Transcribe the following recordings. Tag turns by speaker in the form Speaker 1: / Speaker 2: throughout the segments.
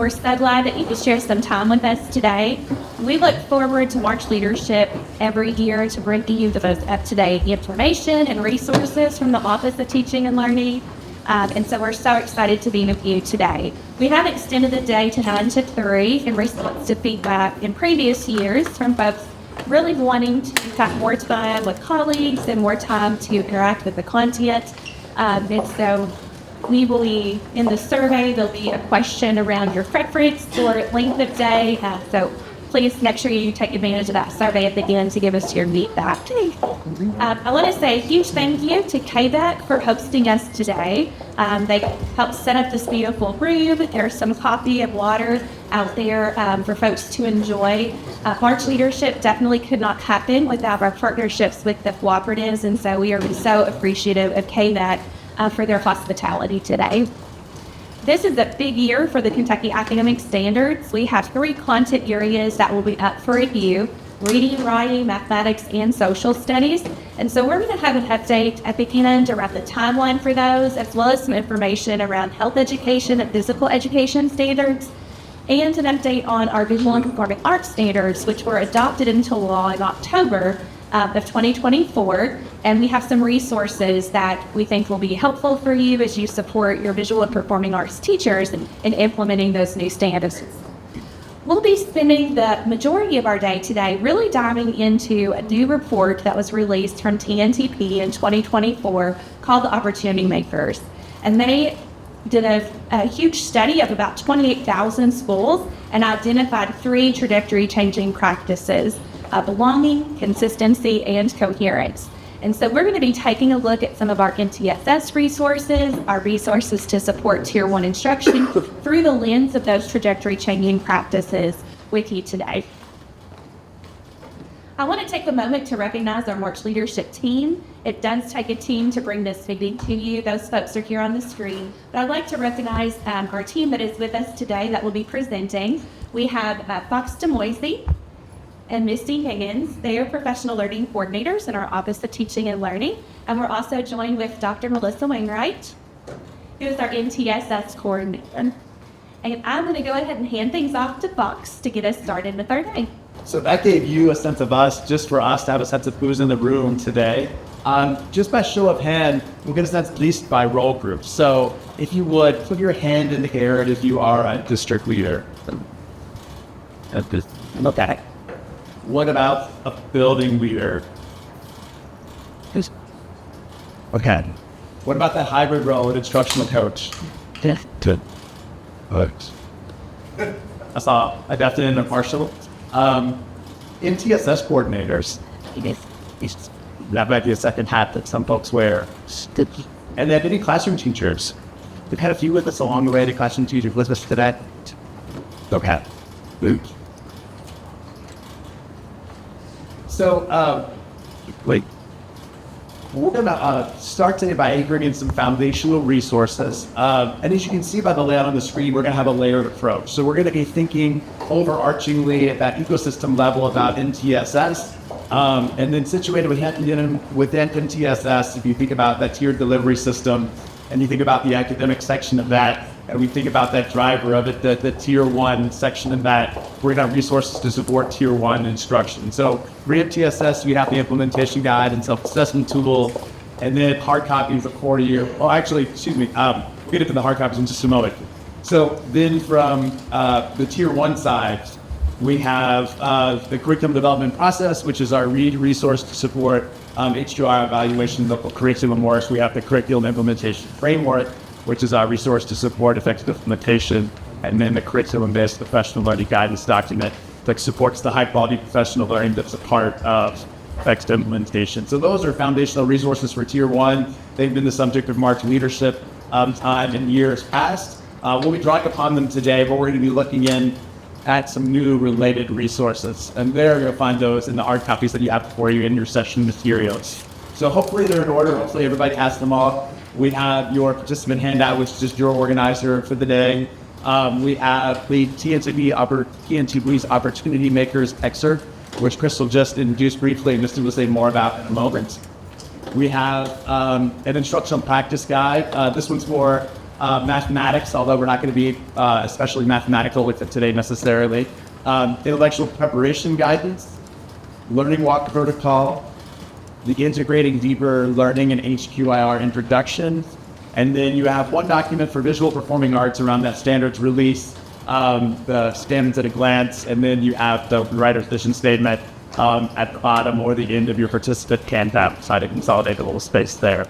Speaker 1: We're so glad that you could share some time with us today. We look forward to March Leadership every year to bring you the most up-to-date information and resources from the Office of Teaching and Learning. And so we're so excited to be with you today. We have extended the day to 9 to 3 in response to feedback in previous years from folks really wanting to have more time with colleagues and more time to interact with the content. And so we believe in the survey there'll be a question around your preference or length of day. So please make sure you take advantage of that survey at the end to give us your feedback. I want to say a huge thank you to KDE for hosting us today. They helped set up this beautiful room. There's some coffee and water out there for folks to enjoy. March Leadership definitely could not happen without our partnerships with the cooperatives, and so we are so appreciative of KDE for their hospitality today. This is a big year for the Kentucky Academic Standards. We have 3 content areas that will be up for review: reading, writing, mathematics, and social studies. And so we're going to have an update at the end around the timeline for those, as well as some information around health education and physical education standards, and an update on our visual and performing arts standards, which were adopted into law in October of 2024. And we have some resources that we think will be helpful for you as you support your visual and performing arts teachers in implementing those new standards. We'll be spending the majority of our day today really diving into a new report that was released from TNTP in 2024 called the Opportunity Makers. And they did a huge study of about 28,000 schools and identified 3 trajectory-changing practices: belonging, consistency, and coherence. And so we're going to be taking a look at some of our MTSS resources, our resources to support Tier 1 instruction through the lens of those trajectory-changing practices with you today. I want to take a moment to recognize our March Leadership team. It does take a team to bring this meeting to you. Those folks are here on the screen. But I'd like to recognize our team that is with us today that will be presenting. We have Fox DeMoisey and Misty Higgins. They are professional learning coordinators in our Office of Teaching and Learning. And we're also joined with Dr. Melissa Wainwright, who is our MTSS coordinator. And I'm going to go ahead and hand things off to Fox to get us started with our day.
Speaker 2: So that gave you a sense of us, just for us to have a sense of who's in the room today. Just by show of hand, we'll get a sense at least by role group. So if you would, put your hand in the air if you are a district leader. Okay. What about a building leader? Okay. What about that hybrid role, an instructional coach? Good. I saw a definite and a partial. MTSS coordinators. That might be a second hat that some folks wear. And then any classroom teachers. We've had a few with us along the way, the classroom teachers with us today. Okay. So, we're going to start today by anchoring in some foundational resources. And as you can see by the layout on the screen, we're going to have a layered approach. So we're going to be thinking overarchingly at that ecosystem level about MTSS. And then situated within MTSS, if you think about that tiered delivery system, and you think about the academic section of that, and we think about that driver of it, the Tier 1 section of that, we're going to have resources to support Tier 1 instruction. So for MTSS, we have the implementation guide and self-assessment tool, and then hard copies of core year. Well, actually, we'll get into the hard copies in just a moment. So then from the Tier 1 side, we have the curriculum development process, which is our READ resource to support HQIR evaluation, local curriculum works. We have the curriculum implementation framework, which is our resource to support effective implementation, and then the curriculum-based professional learning guidance document that supports the high-quality professional learning that's a part of effective implementation. So those are foundational resources for Tier 1. They've been the subject of March Leadership time in years past. We'll be drawing upon them today, but we're going to be looking in at some new related resources. And there you'll find those in the hard copies that you have before you in your session materials. So hopefully they're in order. Hopefully everybody has them all. We have your participant handout, which is just your organizer for the day. We have the TNTP's Opportunity Makers excerpt, which Crystal just introduced briefly, and Misty will say more about in a moment. We have an instructional practice guide. This one's for mathematics, although we're not going to be especially mathematical with it today necessarily, intellectual preparation guidance, learning walk protocol, the integrating deeper learning and HQIR introduction, and then you have one document for visual performing arts around that standards release, the standards at a glance, and then you have the writer's vision statement at the bottom or the end of your participant handout, so I consolidate a little space there.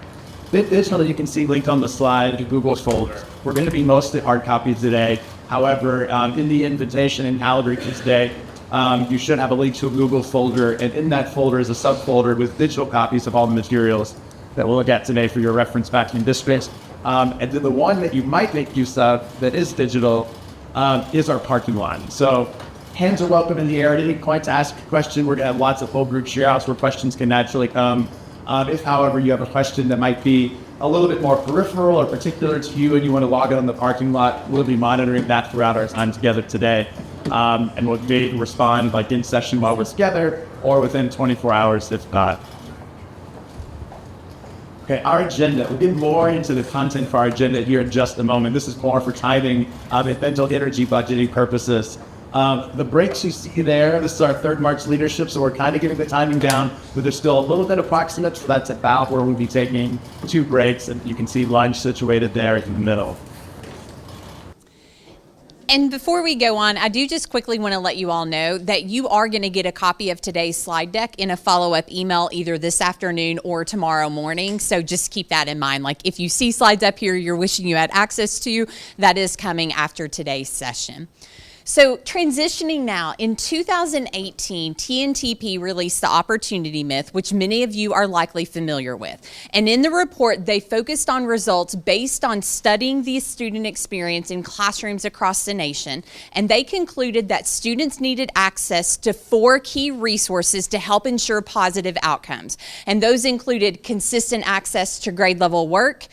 Speaker 2: Additionally, you can see linked on the slide the Google folder. We're going to be mostly hard copies today. However, in the invitation and calendar today, you should have a link to a Google folder, and in that folder is a subfolder with digital copies of all the materials that we'll look at today for your reference back in districts. And then the one that you might make use of that is digital is our parking lot. So hands are welcome in the air at any point to ask a question. We're going to have lots of whole group shareouts where questions can naturally come. If, however, you have a question that might be a little bit more peripheral or particular to you and you want to log it on the parking lot, we'll be monitoring that throughout our time together today. And we'll be able to respond like in session while we're together or within 24 hours if not. Okay, our agenda. We'll get more into the content for our agenda here in just a moment. This is more for timing and mental energy budgeting purposes. The breaks you see there, this is our third March leadership, so we're kind of getting the timing down, but there's still a little bit approximate, so that's about where we'll be taking 2 breaks, and you can see lunch situated there in the middle.
Speaker 3: And before we go on, I do just quickly want to let you all know that you are going to get a copy of today's slide deck in a follow-up email either this afternoon or tomorrow morning. So just keep that in mind. Like if you see slides up here you're wishing you had access to, that is coming after today's session. So transitioning now, in 2018, TNTP released the Opportunity Myth, which many of you are likely familiar with. And in the report, they focused on results based on studying the student experience in classrooms across the nation. And they concluded that students needed access to 4 key resources to help ensure positive outcomes. And those included consistent access to grade level work,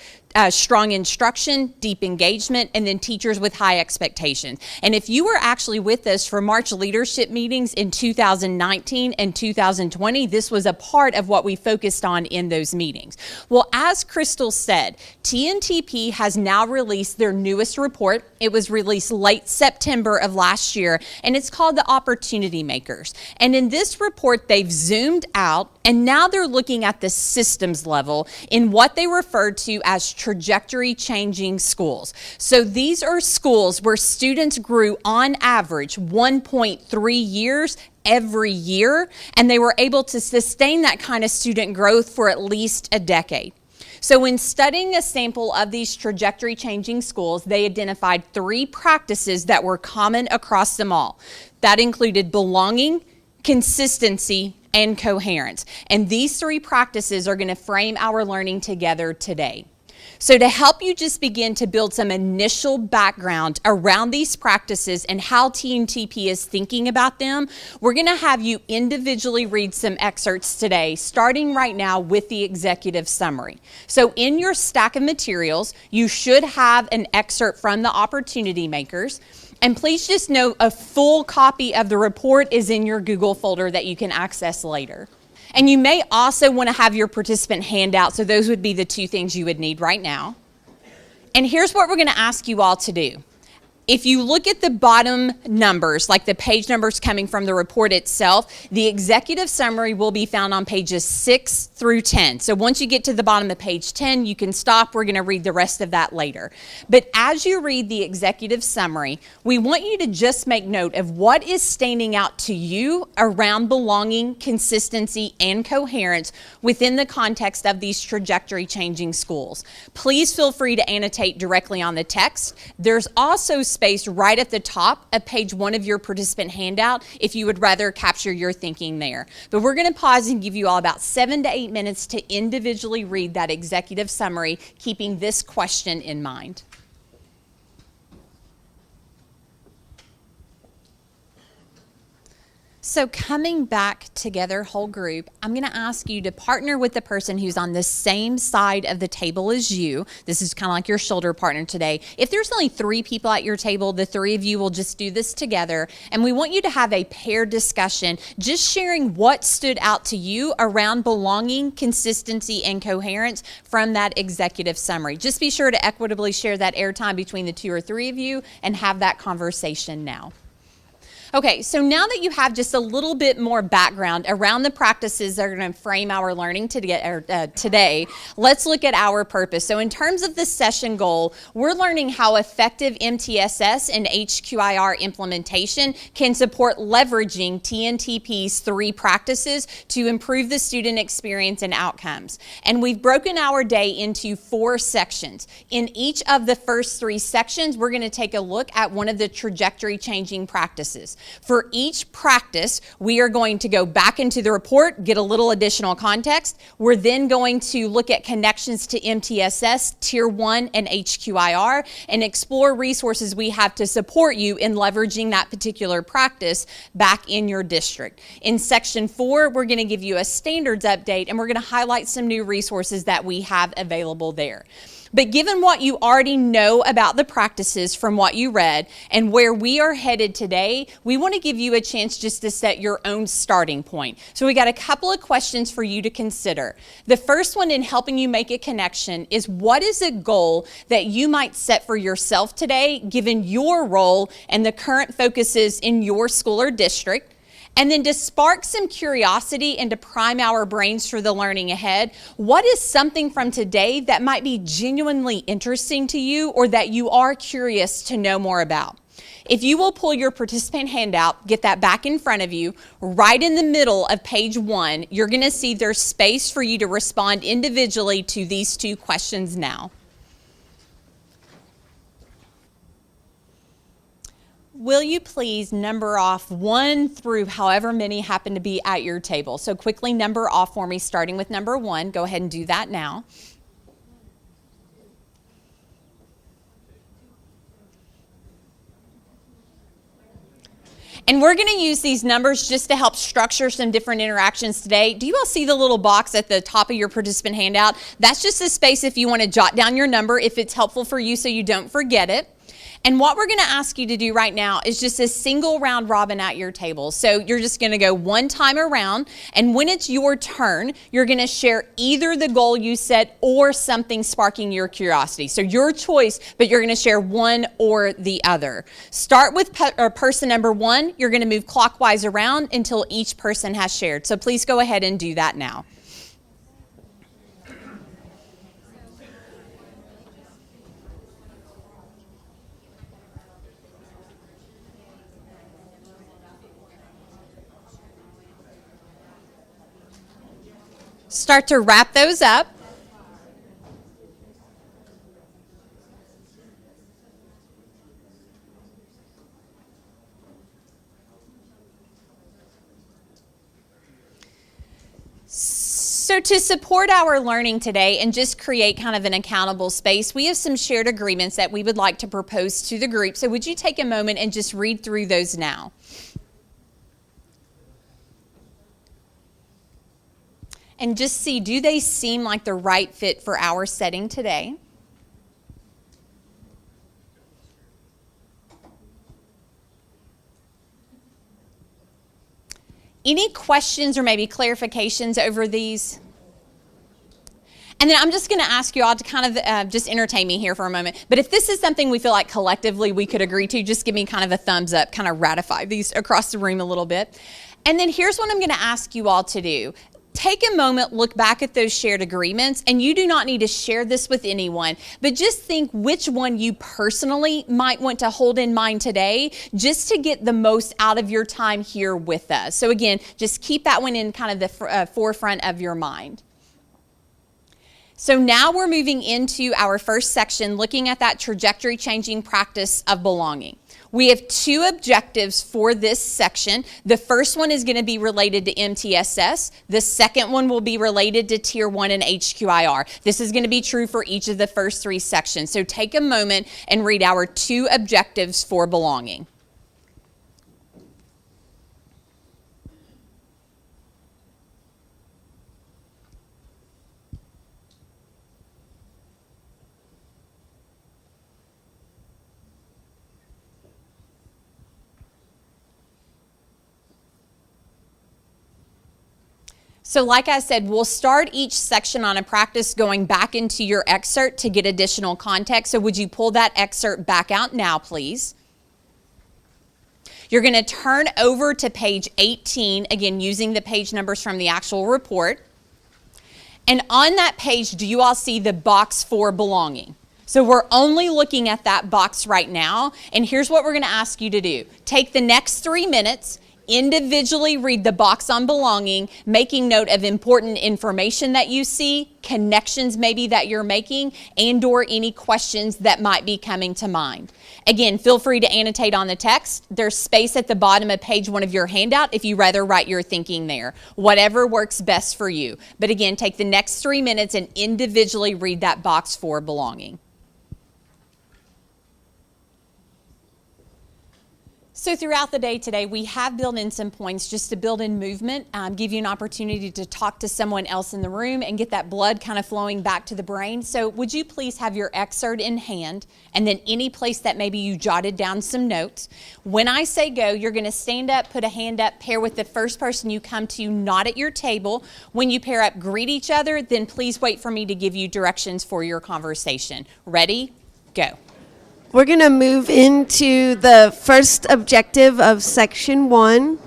Speaker 3: strong instruction, deep engagement, and then teachers with high expectations. And if you were actually with us for March leadership meetings in 2019 and 2020, this was a part of what we focused on in those meetings. Well, as Crystal said, TNTP has now released their newest report. It was released late September of last year, and it's called the Opportunity Makers. And in this report, they've zoomed out, and now they're looking at the systems level in what they refer to as trajectory changing schools. So these are schools where students grew on average 1.3 years every year, and they were able to sustain that kind of student growth for at least a decade. So in studying a sample of these trajectory changing schools, they identified 3 practices that were common across them all. That included belonging, consistency, and coherence. And these 3 practices are going to frame our learning together today. So to help you just begin to build some initial background around these practices and how TNTP is thinking about them, we're going to have you individually read some excerpts today, starting right now with the executive summary. So in your stack of materials, you should have an excerpt from the Opportunity Makers. And please just note a full copy of the report is in your Google folder that you can access later. And you may also want to have your participant handout, so those would be the 2 things you would need right now. And here's what we're going to ask you all to do. If you look at the bottom numbers, like the page numbers coming from the report itself, the executive summary will be found on pages 6 through 10. So once you get to the bottom of page 10, you can stop. We're going to read the rest of that later. But as you read the executive summary, we want you to just make note of what is standing out to you around belonging, consistency, and coherence within the context of these trajectory changing schools. Please feel free to annotate directly on the text. There's also space right at the top of page 1 of your participant handout if you would rather capture your thinking there. But we're going to pause and give you all about 7 to 8 minutes to individually read that executive summary, keeping this question in mind. So coming back together, whole group, I'm going to ask you to partner with the person who's on the same side of the table as you. This is kind of like your shoulder partner today. If there's only 3 people at your table, the 3 of you will just do this together. And we want you to have a paired discussion, just sharing what stood out to you around belonging, consistency, and coherence from that executive summary. Just be sure to equitably share that airtime between the 2 or 3 of you and have that conversation now. Okay, so now that you have just a little bit more background around the practices that are going to frame our learning today, let's look at our purpose. So in terms of the session goal, we're learning how effective MTSS and HQIR implementation can support leveraging TNTP's 3 practices to improve the student experience and outcomes. And we've broken our day into 4 sections. In each of the first 3 sections, we're going to take a look at one of the trajectory changing practices. For each practice, we are going to go back into the report, get a little additional context. We're then going to look at connections to MTSS, Tier 1, and HQIR, and explore resources we have to support you in leveraging that particular practice back in your district. In Section 4, we're going to give you a standards update, and we're going to highlight some new resources that we have available there. But given what you already know about the practices from what you read and where we are headed today, we want to give you a chance just to set your own starting point. So we got a couple of questions for you to consider. The first one in helping you make a connection is, what is a goal that you might set for yourself today, given your role and the current focuses in your school or district? And then to spark some curiosity and to prime our brains for the learning ahead, what is something from today that might be genuinely interesting to you or that you are curious to know more about? If you will pull your participant handout, get that back in front of you, right in the middle of page 1, you're going to see there's space for you to respond individually to these 2 questions now. Will you please number off 1 through however many happen to be at your table? So quickly number off for me, starting with number 1. Go ahead and do that now. And we're going to use these numbers just to help structure some different interactions today. Do you all see the little box at the top of your participant handout? That's just a space if you want to jot down your number, if it's helpful for you so you don't forget it. And what we're going to ask you to do right now is just a single round robin at your table. So you're just going to go 1 time around, and when it's your turn, you're going to share either the goal you set or something sparking your curiosity. So your choice, but you're going to share one or the other. Start with person number 1. You're going to move clockwise around until each person has shared. So please go ahead and do that now. Start to wrap those up. So to support our learning today and just create kind of an accountable space, we have some shared agreements that we would like to propose to the group. So would you take a moment and just read through those now? And just see, do they seem like the right fit for our setting today? Any questions or maybe clarifications over these? And then I'm just going to ask you all to kind of just entertain me here for a moment. But if this is something we feel like collectively we could agree to, just give me kind of a thumbs up, kind of ratify these across the room a little bit. And then here's what I'm going to ask you all to do. Take a moment, look back at those shared agreements, and you do not need to share this with anyone, but just think which one you personally might want to hold in mind today just to get the most out of your time here with us. So again, just keep that one in kind of the forefront of your mind. So now we're moving into our first section, looking at that trajectory changing practice of belonging. We have 2 objectives for this section. The first one is going to be related to MTSS. The second one will be related to Tier 1 and HQIR. This is going to be true for each of the first 3 sections. So take a moment and read our 2 objectives for belonging. So like I said, we'll start each section on a practice going back into your excerpt to get additional context. So would you pull that excerpt back out now, please? You're going to turn over to page 18, again, using the page numbers from the actual report. And on that page, do you all see the box for belonging? So we're only looking at that box right now. And here's what we're going to ask you to do. Take the next 3 minutes, individually read the box on belonging, making note of important information that you see, connections maybe that you're making, and or any questions that might be coming to mind. Again, feel free to annotate on the text. There's space at the bottom of page 1 of your handout if you rather write your thinking there. Whatever works best for you. But again, take the next 3 minutes and individually read that box for belonging. So throughout the day today, we have built in some points just to build in movement, give you an opportunity to talk to someone else in the room and get that blood kind of flowing back to the brain. So would you please have your excerpt in hand, and then any place that maybe you jotted down some notes. When I say go, you're going to stand up, put a hand up, pair with the first person you come to, not at your table. When you pair up, greet each other, then please wait for me to give you directions for your conversation. Ready? Go.
Speaker 4: We're going to move into the first objective of section 1.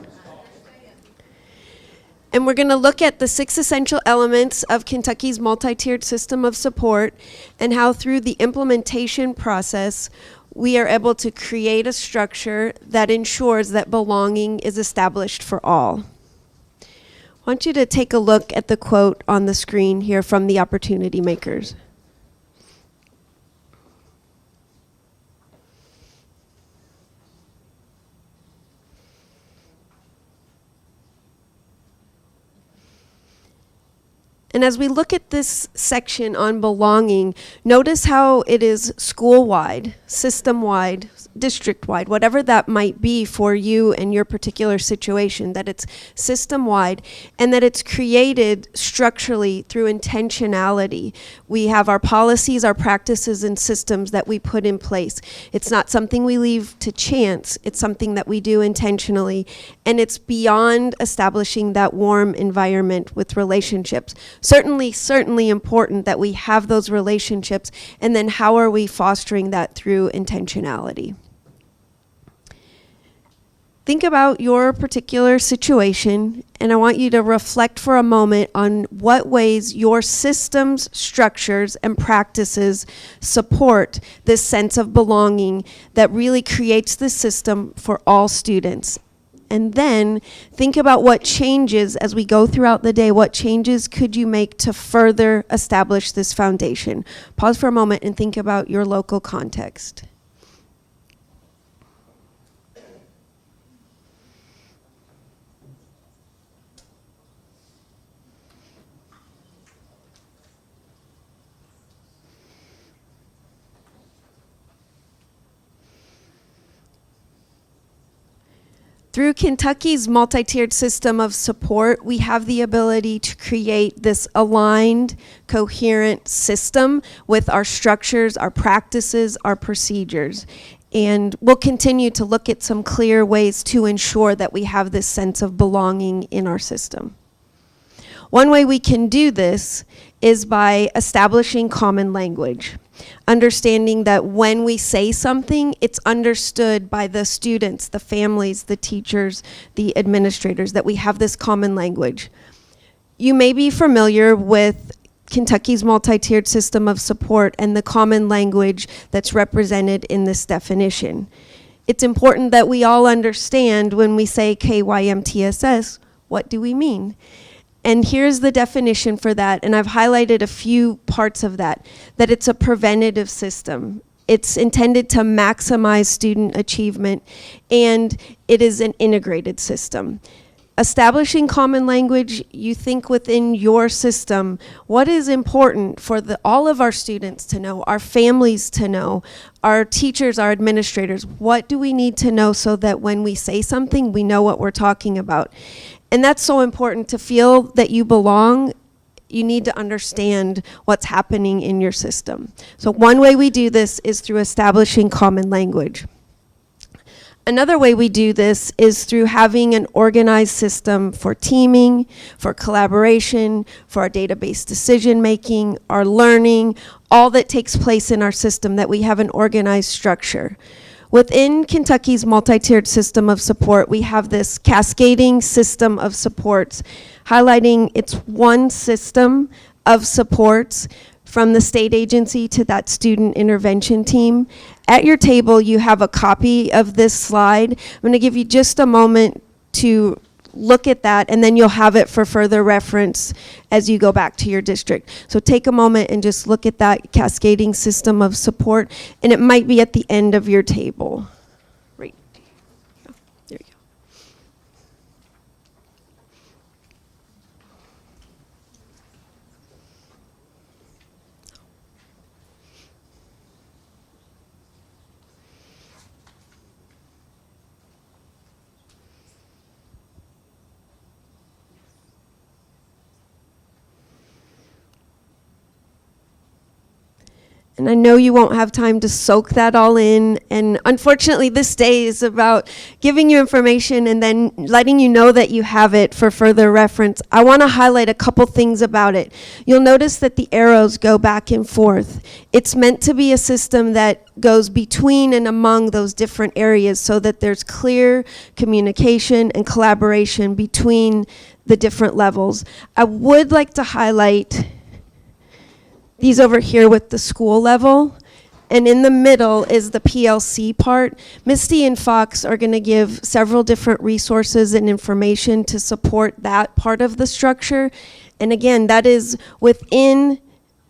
Speaker 4: And we're going to look at the 6 essential elements of Kentucky's multi-tiered system of support and how through the implementation process, we are able to create a structure that ensures that belonging is established for all. I want you to take a look at the quote on the screen here from the Opportunity Makers. And as we look at this section on belonging, notice how it is school-wide, system-wide, district-wide, whatever that might be for you and your particular situation, that it's system-wide and that it's created structurally through intentionality. We have our policies, our practices, and systems that we put in place. It's not something we leave to chance. It's something that we do intentionally. And it's beyond establishing that warm environment with relationships. Certainly important that we have those relationships, and then how are we fostering that through intentionality? Think about your particular situation, and I want you to reflect for a moment on what ways your systems, structures, and practices support this sense of belonging that really creates the system for all students. And then think about what changes as we go throughout the day. What changes could you make to further establish this foundation? Pause for a moment and think about your local context. Through Kentucky's multi-tiered system of support, we have the ability to create this aligned, coherent system with our structures, our practices, our procedures. And we'll continue to look at some clear ways to ensure that we have this sense of belonging in our system. One way we can do this is by establishing common language. Understanding that when we say something, it's understood by the students, the families, the teachers, the administrators, that we have this common language. You may be familiar with Kentucky's multi-tiered system of support and the common language that's represented in this definition. It's important that we all understand when we say KYMTSS, what do we mean? And here's the definition for that, and I've highlighted a few parts of that it's a preventative system. It's intended to maximize student achievement, and it is an integrated system. Establishing common language, you think within your system, what is important for all of our students to know, our families to know, our teachers, our administrators, what do we need to know so that when we say something, we know what we're talking about? And that's so important. To feel that you belong, you need to understand what's happening in your system. So one way we do this is through establishing common language. Another way we do this is through having an organized system for teaming, for collaboration, for our database decision making, our learning, all that takes place in our system, that we have an organized structure. Within Kentucky's multi-tiered system of support, we have this cascading system of supports, highlighting it's one system of supports from the state agency to that student intervention team. At your table, you have a copy of this slide. I'm going to give you just a moment to look at that, and then you'll have it for further reference as you go back to your district. So take a moment and just look at that cascading system of support, and it might be at the end of your table. Right. There you go. And I know you won't have time to soak that all in. And unfortunately, this day is about giving you information and then letting you know that you have it for further reference. I want to highlight a couple things about it. You'll notice that the arrows go back and forth. It's meant to be a system that goes between and among those different areas so that there's clear communication and collaboration between the different levels. I would like to highlight these over here with the school level, and in the middle is the PLC part. Misty and Fox are going to give several different resources and information to support that part of the structure. And again, that is within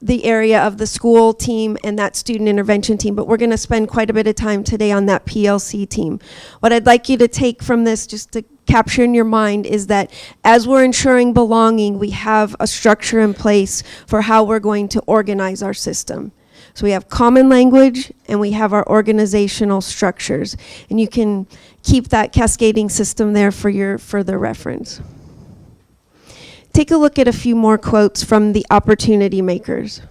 Speaker 4: the area of the school team and that student intervention team, but we're going to spend quite a bit of time today on that PLC team. What I'd like you to take from this, just to capture in your mind, is that as we're ensuring belonging, we have a structure in place for how we're going to organize our system. So we have common language and we have our organizational structures, and you can keep that cascading system there for your further reference. Take a look at a few more quotes from the opportunity makers.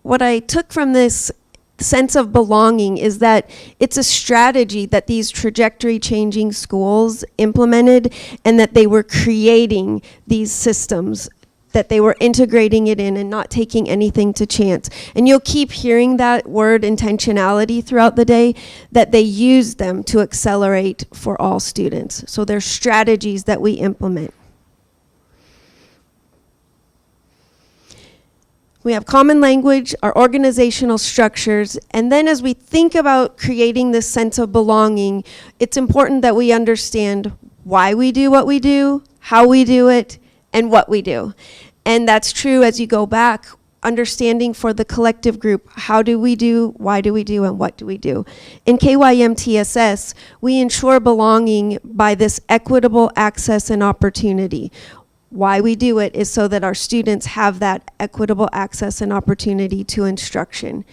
Speaker 4: What I took from this sense of belonging is that it's a strategy that these trajectory changing schools implemented, and that they were creating these systems, that they were integrating it in and not taking anything to chance. And you'll keep hearing that word intentionality throughout the day, that they use them to accelerate for all students. So they're strategies that we implement. We have common language, our organizational structures, and then as we think about creating this sense of belonging, it's important that we understand why we do what we do, how we do it, and what we do. And that's true as you go back, understanding for the collective group, how do we do, why do we do, and what do we do. In KYMTSS, we ensure belonging by this equitable access and opportunity. Why we do it is so that our students have that equitable access and opportunity to instruction.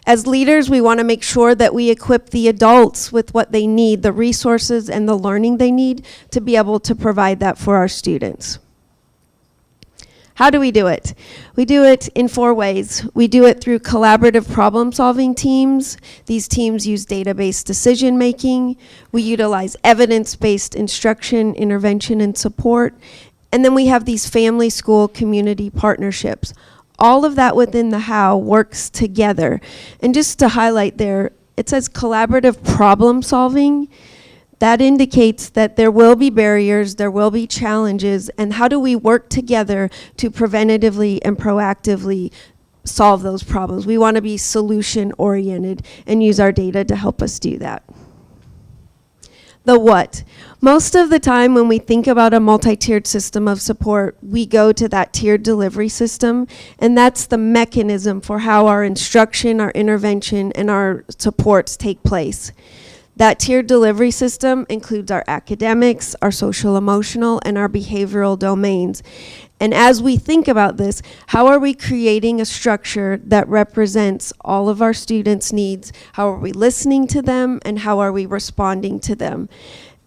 Speaker 4: As leaders, we want to make sure that we equip the adults with what they need, the resources and the learning they need to be able to provide that for our students. How do we do it? We do it in 4 ways. We do it through collaborative problem-solving teams. These teams use database decision-making. We utilize evidence-based instruction, intervention, and support. And then we have these family, school, community partnerships. All of that within the how works together. And just to highlight there, it says collaborative problem solving. That indicates that there will be barriers, there will be challenges, and how do we work together to preventatively and proactively solve those problems? We want to be solution oriented and use our data to help us do that. The what? Most of the time when we think about a multi-tiered system of support, we go to that tiered delivery system, and that's the mechanism for how our instruction, our intervention, and our supports take place. That tiered delivery system includes our academics, our social emotional, and our behavioral domains. And as we think about this, how are we creating a structure that represents all of our students' needs? How are we listening to them, and how are we responding to them?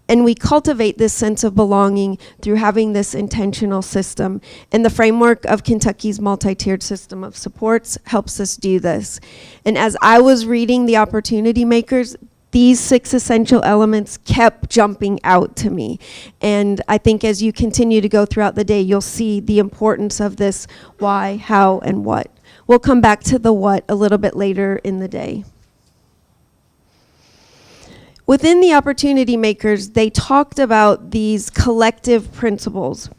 Speaker 4: And we cultivate this sense of belonging through having this intentional system. And the framework of Kentucky's multi-tiered system of supports helps us do this. And as I was reading the Opportunity Makers, these 6 essential elements kept jumping out to me. And I think as you continue to go throughout the day, you'll see the importance of this why, how, and what. We'll come back to the what a little bit later in the day. Within the Opportunity Makers, they talked about these collective principles.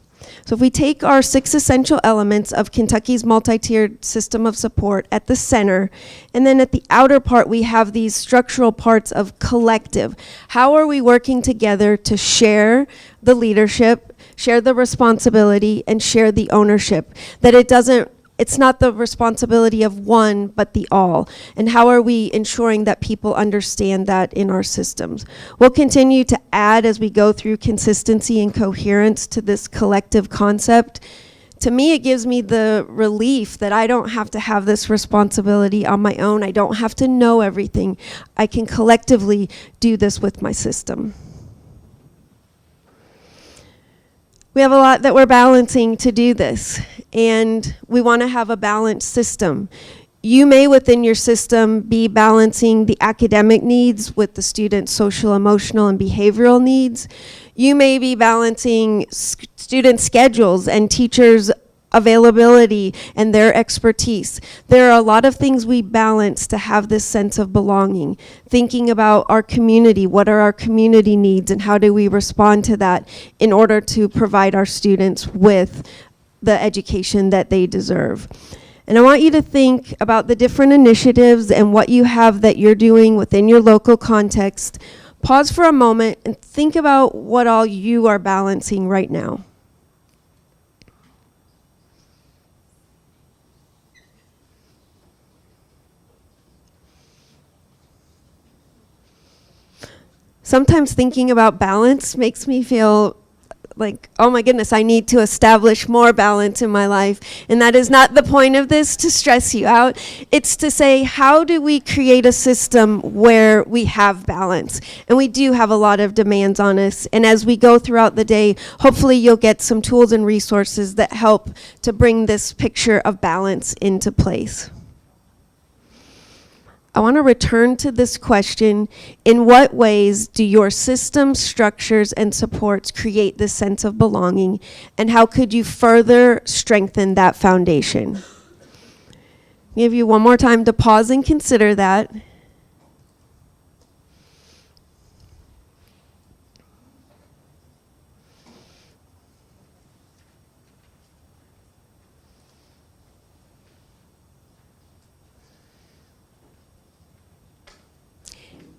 Speaker 4: So if we take our 6 essential elements of Kentucky's multi-tiered system of support at the center, and then at the outer part we have these structural parts of collective. How are we working together to share the leadership, share the responsibility, and share the ownership? That it's not the responsibility of one, but the all. And how are we ensuring that people understand that in our systems? We'll continue to add as we go through consistency and coherence to this collective concept. To me, it gives me the relief that I don't have to have this responsibility on my own. I don't have to know everything. I can collectively do this with my system. We have a lot that we're balancing to do this, and we want to have a balanced system. You may, within your system, be balancing the academic needs with the student's social, emotional, and behavioral needs. You may be balancing student schedules and teachers' availability and their expertise. There are a lot of things we balance to have this sense of belonging. Thinking about our community, what are our community needs, and how do we respond to that in order to provide our students with the education that they deserve. And I want you to think about the different initiatives and what you have that you're doing within your local context. Pause for a moment and think about what all you are balancing right now. Sometimes thinking about balance makes me feel like, oh my goodness, I need to establish more balance in my life. And that is not the point of this, to stress you out. It's to say, how do we create a system where we have balance? And we do have a lot of demands on us. And as we go throughout the day, hopefully you'll get some tools and resources that help to bring this picture of balance into place. I want to return to this question: in what ways do your system, structures, and supports create this sense of belonging, and how could you further strengthen that foundation? I'll give you one more time to pause and consider that.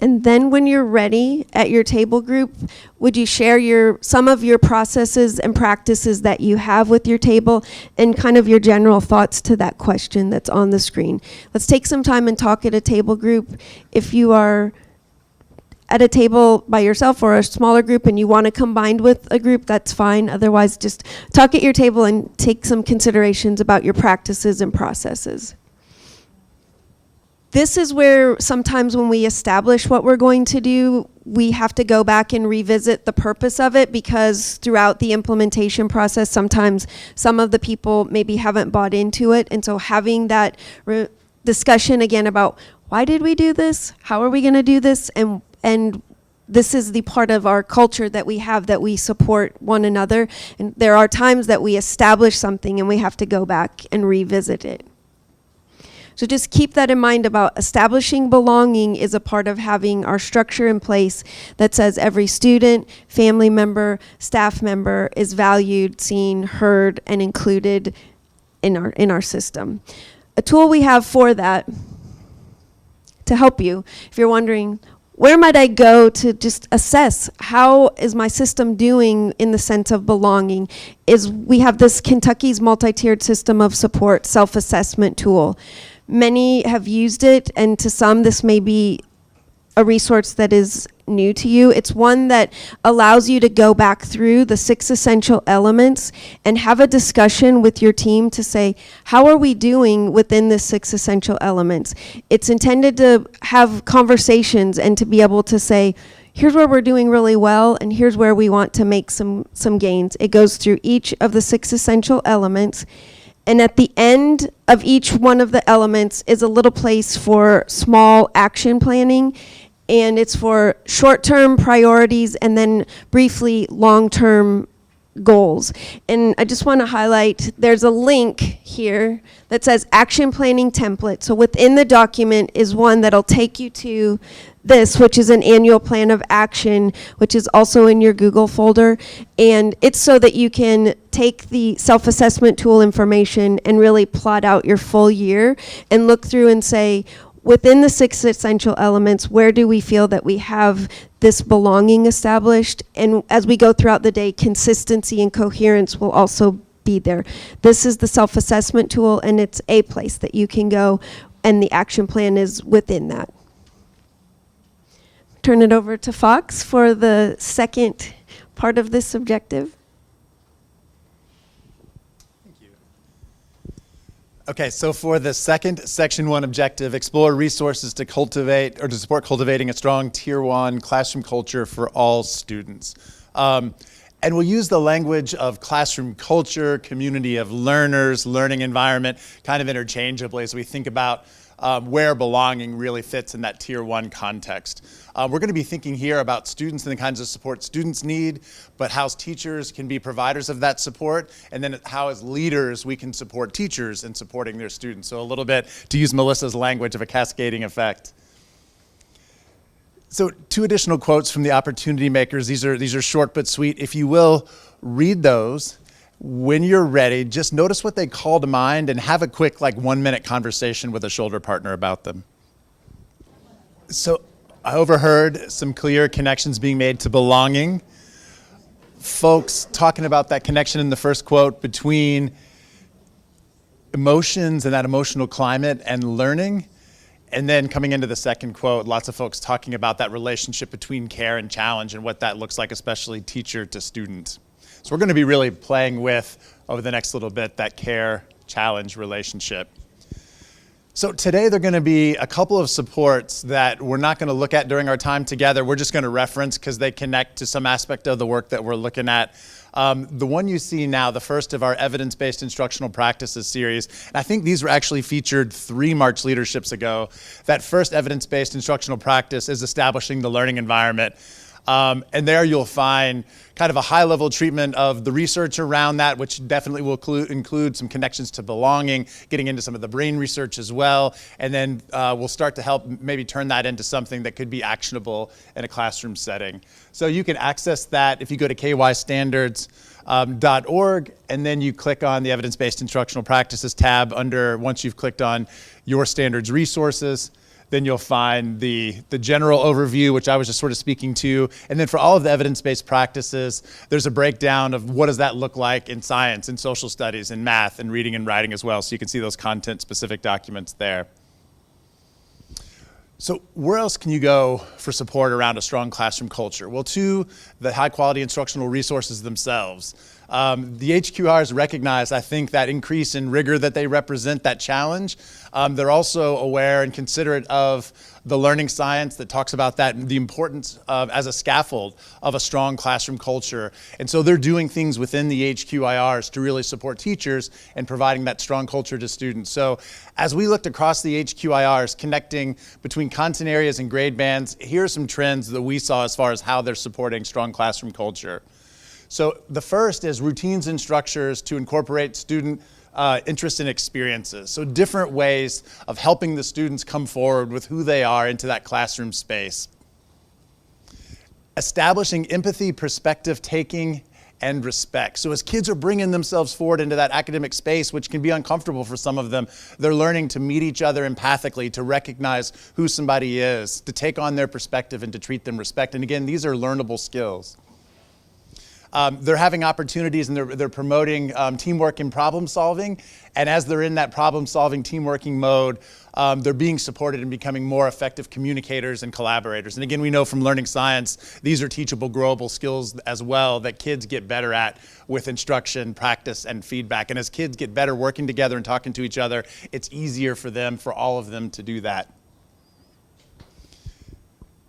Speaker 4: And then when you're ready at your table group, would you share some of your processes and practices that you have with your table and kind of your general thoughts to that question that's on the screen? Let's take some time and talk at a table group. If you are at a table by yourself or a smaller group and you want to combine with a group, that's fine. Otherwise, just talk at your table and take some considerations about your practices and processes. This is where sometimes when we establish what we're going to do, we have to go back and revisit the purpose of it, because throughout the implementation process, sometimes some of the people maybe haven't bought into it. And so having that discussion again about why did we do this? How are we going to do this? And this is the part of our culture that we have, that we support one another. And there are times that we establish something and we have to go back and revisit it. So just keep that in mind about establishing belonging is a part of having our structure in place that says every student, family member, staff member is valued, seen, heard, and included in our system. A tool we have for that to help you, if you're wondering, where might I go to just assess how is my system doing in the sense of belonging, is we have this Kentucky's multi-tiered system of support self-assessment tool. Many have used it, and to some this may be a resource that is new to you. It's one that allows you to go back through the 6 essential elements and have a discussion with your team to say, how are we doing within the 6 essential elements? It's intended to have conversations and to be able to say, here's where we're doing really well and here's where we want to make some gains. It goes through each of the 6 essential elements. And at the end of each one of the elements is a little place for small action planning. And it's for short-term priorities and then briefly long-term goals. And I just want to highlight, there's a link here that says action planning template. So within the document is one that'll take you to this, which is an annual plan of action, which is also in your Google folder. And it's so that you can take the self-assessment tool information and really plot out your full year and look through and say, within the 6 essential elements, where do we feel that we have this belonging established? And as we go throughout the day, consistency and coherence will also be there. This is the self-assessment tool, and it's a place that you can go, and the action plan is within that. Turn it over to Fox for the second part of this objective.
Speaker 5: Okay, so for the second Section 1 objective, explore resources to cultivate or to support cultivating a strong Tier 1 classroom culture for all students. And we'll use the language of classroom culture, community of learners, learning environment, kind of interchangeably as we think about where belonging really fits in that Tier 1 context. We're going to be thinking here about students and the kinds of support students need, but how as teachers can be providers of that support, and then how as leaders we can support teachers in supporting their students. So a little bit, to use Melissa's language, of a cascading effect. So 2 additional quotes from the opportunity makers. These are short but sweet. If you will, read those. When you're ready, just notice what they call to mind and have a quick 1-minute conversation with a shoulder partner about them. So I overheard some clear connections being made to belonging. Folks talking about that connection in the first quote between emotions and that emotional climate and learning. And then coming into the second quote, lots of folks talking about that relationship between care and challenge and what that looks like, especially teacher to student. So we're going to be really playing with, over the next little bit, that care-challenge relationship. So today there are going to be a couple of supports that we're not going to look at during our time together. We're just going to reference because they connect to some aspect of the work that we're looking at. The one you see now, the first of our evidence-based instructional practices series, and I think these were actually featured 3 March Leaderships ago. That first evidence-based instructional practice is establishing the learning environment. And there you'll find kind of a high-level treatment of the research around that, which definitely will include some connections to belonging, getting into some of the brain research as well, and then we'll start to help maybe turn that into something that could be actionable in a classroom setting. So you can access that if you go to kystandards.org, and then you click on the Evidence-Based Instructional Practices tab once you've clicked on Your Standards Resources. Then you'll find the general overview, which I was just sort of speaking to. And then for all of the evidence-based practices, there's a breakdown of what does that look like in science, in social studies, in math, and reading and writing as well. So you can see those content-specific documents there. So where else can you go for support around a strong classroom culture? Well, to the high-quality instructional resources themselves. The HQIRs recognize, I think, that increase in rigor that they represent, that challenge. They're also aware and considerate of the learning science that talks about that, the importance of, as a scaffold of a strong classroom culture. And so they're doing things within the HQIRs to really support teachers and providing that strong culture to students. So as we looked across the HQIRs, connecting between content areas and grade bands, here are some trends that we saw as far as how they're supporting strong classroom culture. So the first is routines and structures to incorporate student interest and experiences. So different ways of helping the students come forward with who they are into that classroom space. Establishing empathy, perspective taking, and respect. So as kids are bringing themselves forward into that academic space, which can be uncomfortable for some of them, they're learning to meet each other empathically, to recognize who somebody is, to take on their perspective and to treat them with respect. And again, these are learnable skills. They're having opportunities and they're promoting teamwork and problem solving. And as they're in that problem solving, teamworking mode, they're being supported and becoming more effective communicators and collaborators. And again, we know from learning science, these are teachable, growable skills as well that kids get better at with instruction, practice, and feedback. And as kids get better working together and talking to each other, it's easier for them, for all of them to do that.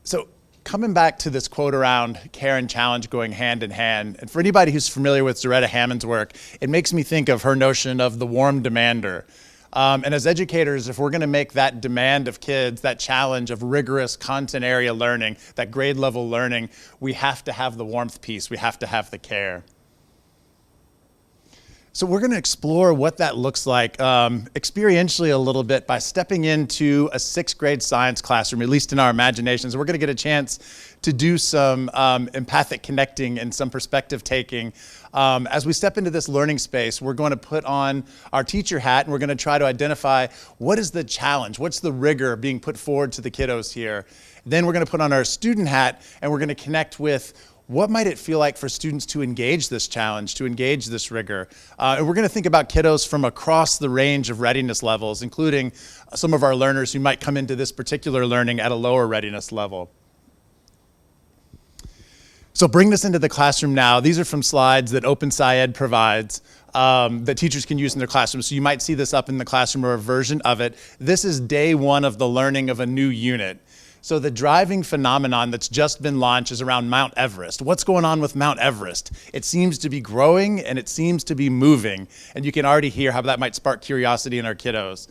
Speaker 5: So coming back to this quote around care and challenge going hand in hand, and for anybody who's familiar with Zaretta Hammond's work, it makes me think of her notion of the warm demander. And as educators, if we're going to make that demand of kids, that challenge of rigorous content area learning, that grade level learning, we have to have the warmth piece, we have to have the care. So we're going to explore what that looks like experientially a little bit by stepping into a 6th grade science classroom, at least in our imaginations. We're going to get a chance to do some empathic connecting and some perspective taking. As we step into this learning space, we're going to put on our teacher hat and we're going to try to identify what is the challenge, what's the rigor being put forward to the kiddos here. Then we're going to put on our student hat and we're going to connect with what might it feel like for students to engage this challenge, to engage this rigor? And we're going to think about kiddos from across the range of readiness levels, including some of our learners who might come into this particular learning at a lower readiness level. So bring this into the classroom now. These are from slides that Open SciEd provides that teachers can use in their classroom. So you might see this up in the classroom or a version of it. This is day 1 of the learning of a new unit. So the driving phenomenon that's just been launched is around Mount Everest. What's going on with Mount Everest? It seems to be growing and it seems to be moving. And you can already hear how that might spark curiosity in our kiddos.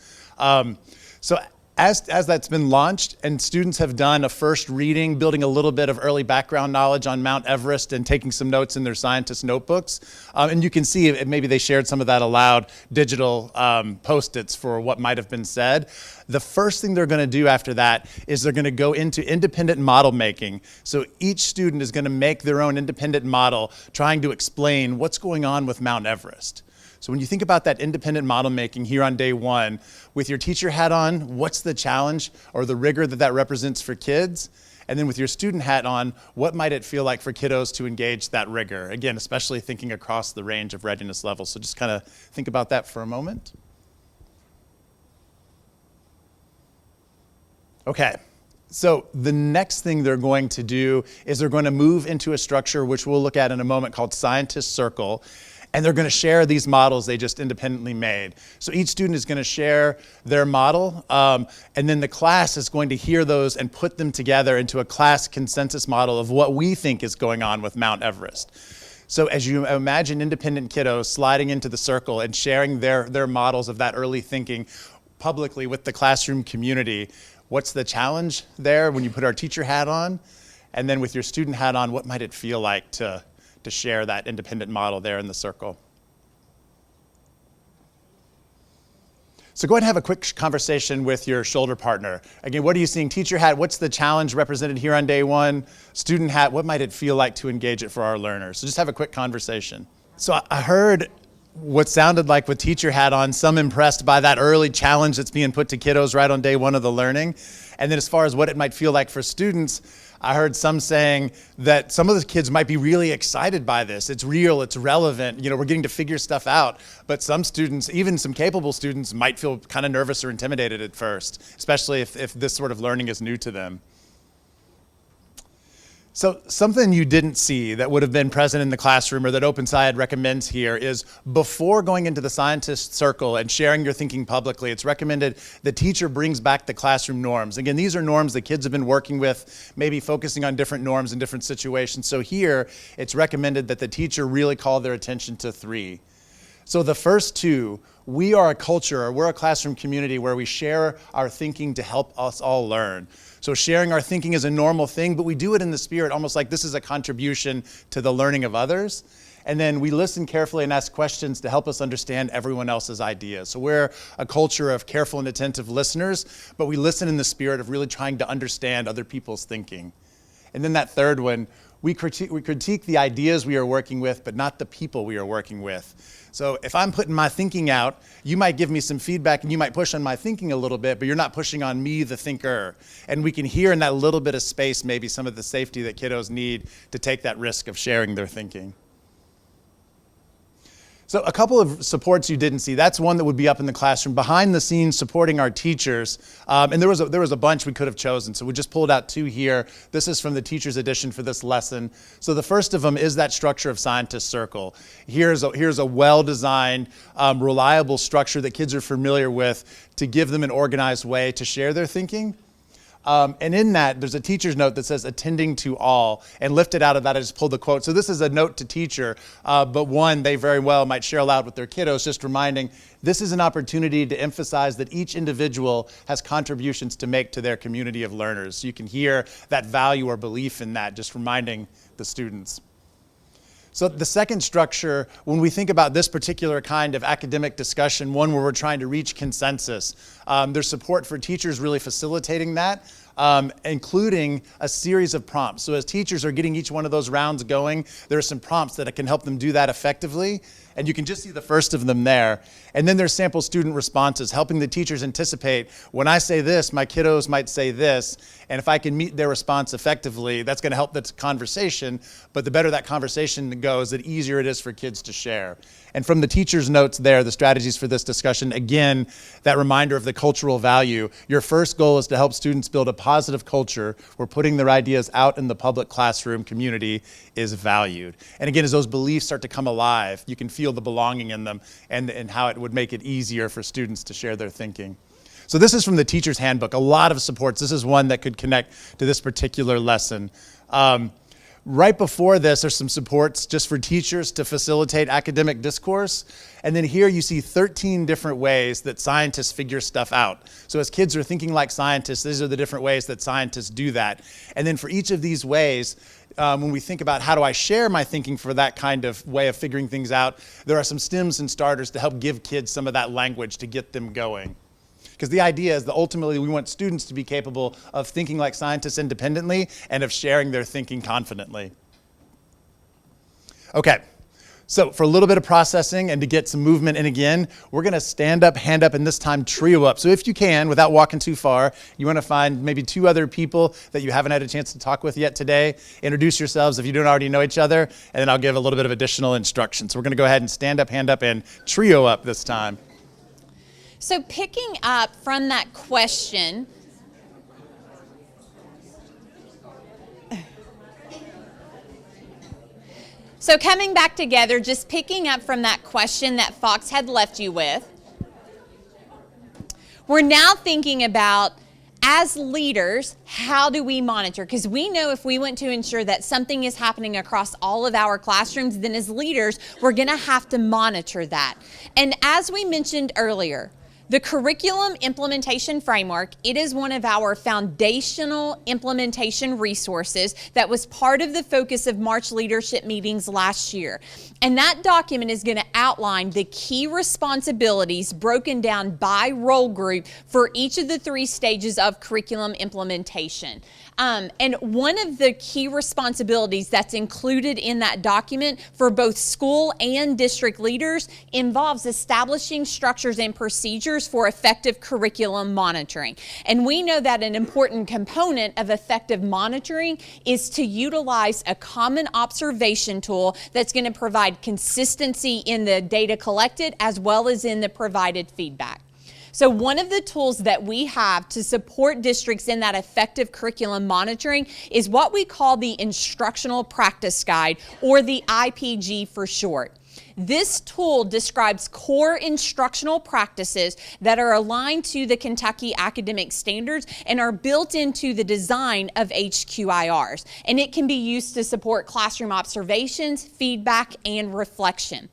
Speaker 5: So as that's been launched and students have done a first reading, building a little bit of early background knowledge on Mount Everest and taking some notes in their scientist notebooks, and you can see maybe they shared some of that aloud digital post-its for what might have been said. The first thing they're going to do after that is they're going to go into independent model making. So each student is going to make their own independent model trying to explain what's going on with Mount Everest. So when you think about that independent model making here on day 1, with your teacher hat on, what's the challenge or the rigor that represents for kids? And then with your student hat on, what might it feel like for kiddos to engage that rigor? Again, especially thinking across the range of readiness levels. So just kind of think about that for a moment. Okay. So the next thing they're going to do is they're going to move into a structure which we'll look at in a moment called Scientist Circle. And they're going to share these models they just independently made. So each student is going to share their model, and then the class is going to hear those and put them together into a class consensus model of what we think is going on with Mount Everest. So as you imagine independent kiddos sliding into the circle and sharing their models of that early thinking publicly with the classroom community, what's the challenge there when you put our teacher hat on? And then with your student hat on, what might it feel like to share that independent model there in the circle? So go ahead and have a quick conversation with your shoulder partner. Again, what are you seeing? Teacher hat, what's the challenge represented here on day 1? Student hat, what might it feel like to engage it for our learners? So just have a quick conversation. So I heard what sounded like with teacher hat on, some impressed by that early challenge that's being put to kiddos right on day 1 of the learning. And then as far as what it might feel like for students, I heard some saying that some of the kids might be really excited by this. It's real, it's relevant, we're getting to figure stuff out. But some students, even some capable students, might feel kind of nervous or intimidated at first, especially if this sort of learning is new to them. So something you didn't see that would have been present in the classroom or that Open SciEd recommends here is before going into the scientist circle and sharing your thinking publicly, it's recommended the teacher brings back the classroom norms. Again, these are norms that kids have been working with, maybe focusing on different norms in different situations. So here, it's recommended that the teacher really call their attention to 3. So the first 2, we are a culture, or we're a classroom community where we share our thinking to help us all learn. So sharing our thinking is a normal thing, but we do it in the spirit almost like this is a contribution to the learning of others. And then we listen carefully and ask questions to help us understand everyone else's ideas. So we're a culture of careful and attentive listeners, but we listen in the spirit of really trying to understand other people's thinking. And then that third one, we critique the ideas we are working with, but not the people we are working with. So if I'm putting my thinking out, you might give me some feedback and you might push on my thinking a little bit, but you're not pushing on me, the thinker. And we can hear in that little bit of space maybe some of the safety that kiddos need to take that risk of sharing their thinking. So a couple of supports you didn't see. That's one that would be up in the classroom, behind the scenes supporting our teachers. And there was a bunch we could have chosen. So we just pulled out 2 here. This is from the teacher's edition for this lesson. So the first of them is that structure of scientist circle. Here's a well-designed, reliable structure that kids are familiar with to give them an organized way to share their thinking. And in that, there's a teacher's note that says attending to all, and lifted out of that, I just pulled the quote. So this is a note to teacher, but one they very well might share aloud with their kiddos, just reminding this is an opportunity to emphasize that each individual has contributions to make to their community of learners. You can hear that value or belief in that, just reminding the students. So the second structure, when we think about this particular kind of academic discussion, one where we're trying to reach consensus, there's support for teachers really facilitating that, including a series of prompts. So as teachers are getting each one of those rounds going, there are some prompts that can help them do that effectively. And you can just see the first of them there. And then there's sample student responses, helping the teachers anticipate, when I say this, my kiddos might say this. And if I can meet their response effectively, that's going to help the conversation. But the better that conversation goes, the easier it is for kids to share. And from the teacher's notes there, the strategies for this discussion, again, that reminder of the cultural value. Your first goal is to help students build a positive culture where putting their ideas out in the public classroom community is valued. And again, as those beliefs start to come alive, you can feel the belonging in them and how it would make it easier for students to share their thinking. So this is from the teacher's handbook, a lot of supports. This is one that could connect to this particular lesson. Right before this, there's some supports just for teachers to facilitate academic discourse. And then here you see 13 different ways that scientists figure stuff out. So as kids are thinking like scientists, these are the different ways that scientists do that. And then for each of these ways, when we think about how do I share my thinking for that kind of way of figuring things out, there are some stems and starters to help give kids some of that language to get them going. Because the idea is that ultimately we want students to be capable of thinking like scientists independently and of sharing their thinking confidently. Okay, so for a little bit of processing and to get some movement in again, we're going to stand up, hand up, and this time trio up. So if you can, without walking too far, you want to find maybe 2 other people that you haven't had a chance to talk with yet today. Introduce yourselves if you don't already know each other, and then I'll give a little bit of additional instruction. So we're going to go ahead and stand up, hand up, and trio up this time.
Speaker 3: So picking up from that question, so coming back together, just picking up from that question that Fox had left you with, we're now thinking about, as leaders, how do we monitor? Because we know if we want to ensure that something is happening across all of our classrooms, then as leaders, we're going to have to monitor that. And as we mentioned earlier, the Curriculum Implementation Framework, it is one of our foundational implementation resources that was part of the focus of March Leadership meetings last year. And that document is going to outline the key responsibilities broken down by role group for each of the 3 stages of curriculum implementation. And one of the key responsibilities that's included in that document for both school and district leaders involves establishing structures and procedures for effective curriculum monitoring. And we know that an important component of effective monitoring is to utilize a common observation tool that's going to provide consistency in the data collected as well as in the provided feedback. So one of the tools that we have to support districts in that effective curriculum monitoring is what we call the Instructional Practice Guide, or the IPG for short. This tool describes core instructional practices that are aligned to the Kentucky academic standards and are built into the design of HQIRs. And it can be used to support classroom observations, feedback, and reflection.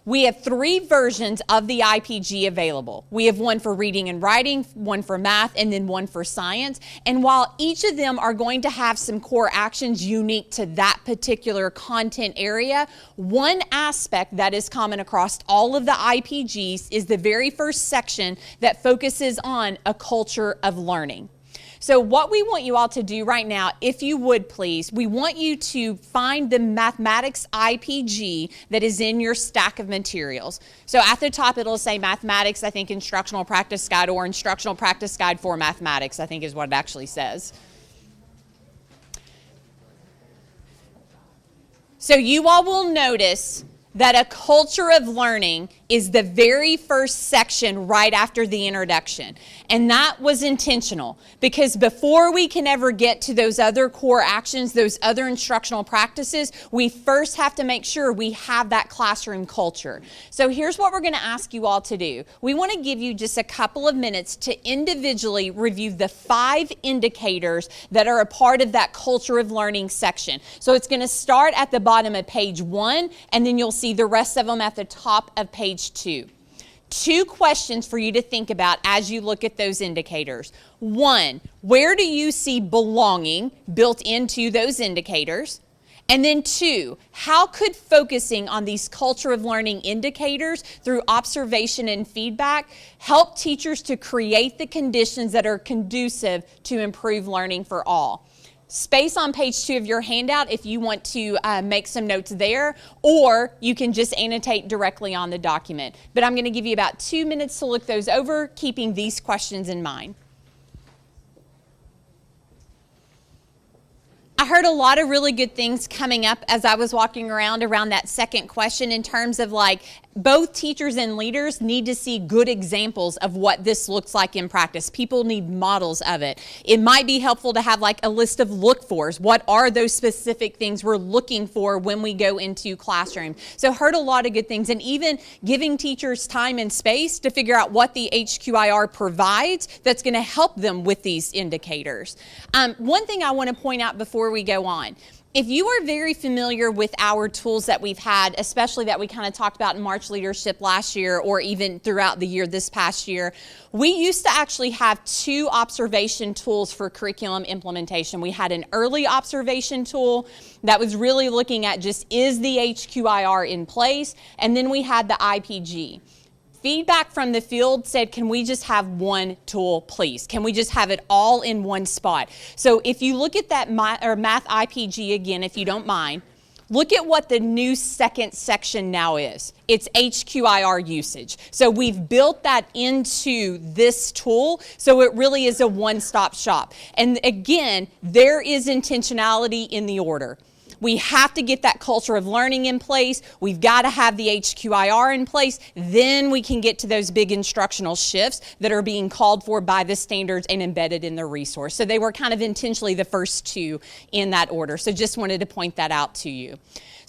Speaker 3: We have 3 versions of the IPG available. We have one for reading and writing, one for math, and then one for science. And while each of them are going to have some core actions unique to that particular content area, one aspect that is common across all of the IPGs is the very first section that focuses on a culture of learning. So what we want you all to do right now, if you would please, we want you to find the mathematics IPG that is in your stack of materials. So at the top it'll say mathematics, I think instructional practice guide, or instructional practice guide for mathematics, I think is what it actually says. So you all will notice that a culture of learning is the very first section right after the introduction. And that was intentional, because before we can ever get to those other core actions, those other instructional practices, we first have to make sure we have that classroom culture. So here's what we're going to ask you all to do. We want to give you just a couple of minutes to individually review the 5 indicators that are a part of that culture of learning section. So it's going to start at the bottom of page 1, and then you'll see the rest of them at the top of page 2. 2 questions for you to think about as you look at those indicators. 1, where do you see belonging built into those indicators? And then 2, how could focusing on these culture of learning indicators through observation and feedback help teachers to create the conditions that are conducive to improve learning for all? Space on page 2 of your handout if you want to make some notes there, or you can just annotate directly on the document. But I'm going to give you about 2 minutes to look those over, keeping these questions in mind. I heard a lot of really good things coming up as I was walking around that second question, in terms of like both teachers and leaders need to see good examples of what this looks like in practice. People need models of it. It might be helpful to have like a list of look-fors. What are those specific things we're looking for when we go into classrooms? So heard a lot of good things, and even giving teachers time and space to figure out what the HQIR provides that's going to help them with these indicators. One thing I want to point out before we go on. If you are very familiar with our tools that we've had, especially that we kind of talked about in March Leadership last year, or even throughout the year this past year, we used to actually have 2 observation tools for curriculum implementation. We had an early observation tool that was really looking at just, is the HQIR in place? And then we had the IPG. Feedback from the field said, can we just have one tool, please? Can we just have it all in one spot? So if you look at that math IPG again, if you don't mind, look at what the new second section now is. It's HQIR usage. So we've built that into this tool, so it really is a one-stop shop. And again, there is intentionality in the order. We have to get that culture of learning in place. We've got to have the HQIR in place. Then we can get to those big instructional shifts that are being called for by the standards and embedded in the resource. So they were kind of intentionally the first 2 in that order. So just wanted to point that out to you.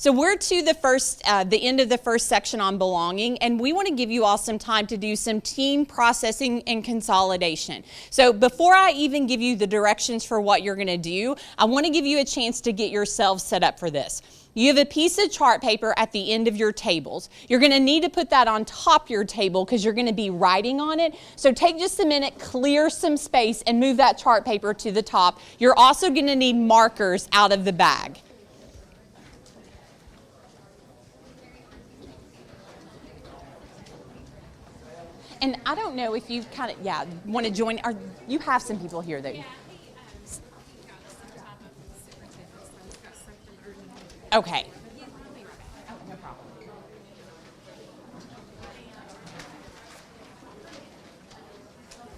Speaker 3: So we're to the end of the first section on belonging, and we want to give you all some time to do some team processing and consolidation. So before I even give you the directions for what you're going to do, I want to give you a chance to get yourselves set up for this. You have a piece of chart paper at the end of your tables. You're going to need to put that on top of your table because you're going to be writing on it. So take just a minute, clear some space, and move that chart paper to the top. You're also going to need markers out of the bag. And I don't know if you kind of, want to join, or you have some people here that... Okay.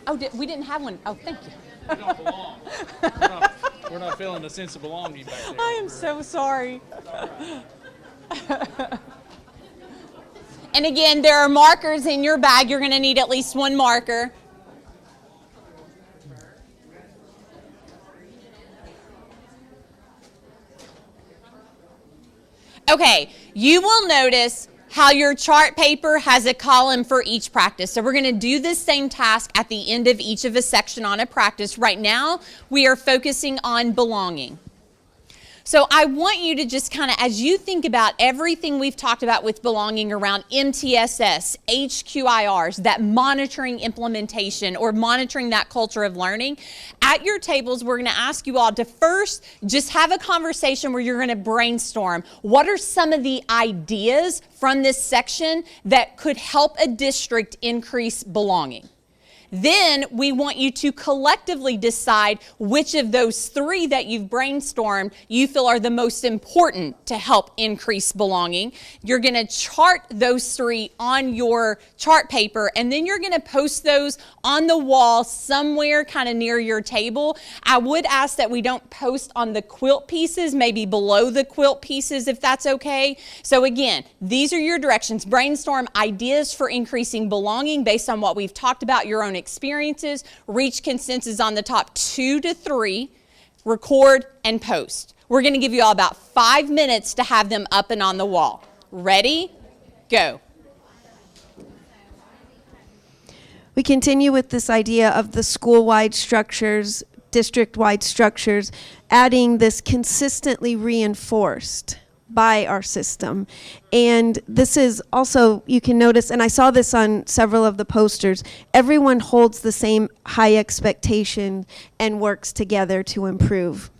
Speaker 3: Oh, we didn't have one. Oh, thank you.
Speaker 6: We don't belong. We're not feeling a sense of belonging back there.
Speaker 3: I am so sorry. And again, there are markers in your bag. You're going to need at least one marker. Okay, you will notice how your chart paper has a column for each practice. So we're going to do this same task at the end of each of a section on a practice. Right now, we are focusing on belonging. So I want you to just kind of, as you think about everything we've talked about with belonging around MTSS, HQIRs, that monitoring implementation or monitoring that culture of learning, at your tables, we're going to ask you all to first just have a conversation where you're going to brainstorm what are some of the ideas from this section that could help a district increase belonging. Then we want you to collectively decide which of those 3 that you've brainstormed you feel are the most important to help increase belonging. You're going to chart those 3 on your chart paper, and then you're going to post those on the wall somewhere kind of near your table. I would ask that we don't post on the quilt pieces, maybe below the quilt pieces if that's okay. So again, these are your directions. Brainstorm ideas for increasing belonging based on what we've talked about, your own experiences. Reach consensus on the top 2 to 3. Record and post. We're going to give you all about 5 minutes to have them up and on the wall. Ready? Go.
Speaker 4: We continue with this idea of the school-wide structures, district-wide structures, adding this consistently reinforced by our system. And this is also, you can notice, and I saw this on several of the posters, everyone holds the same high expectation and works together to improve.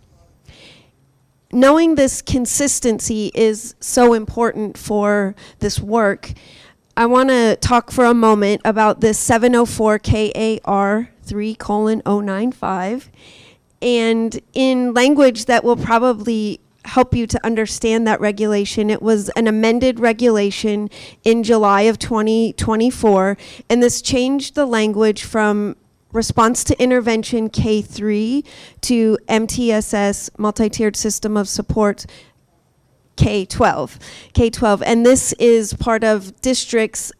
Speaker 4: Knowing this consistency is so important for this work, I want to talk for a moment about this 704 KAR 3:095, and in language that will probably help you to understand that regulation. It was an amended regulation in July of 2024, and this changed the language from response to intervention K3 to MTSS, multi-tiered system of support, K12. And this is part of districts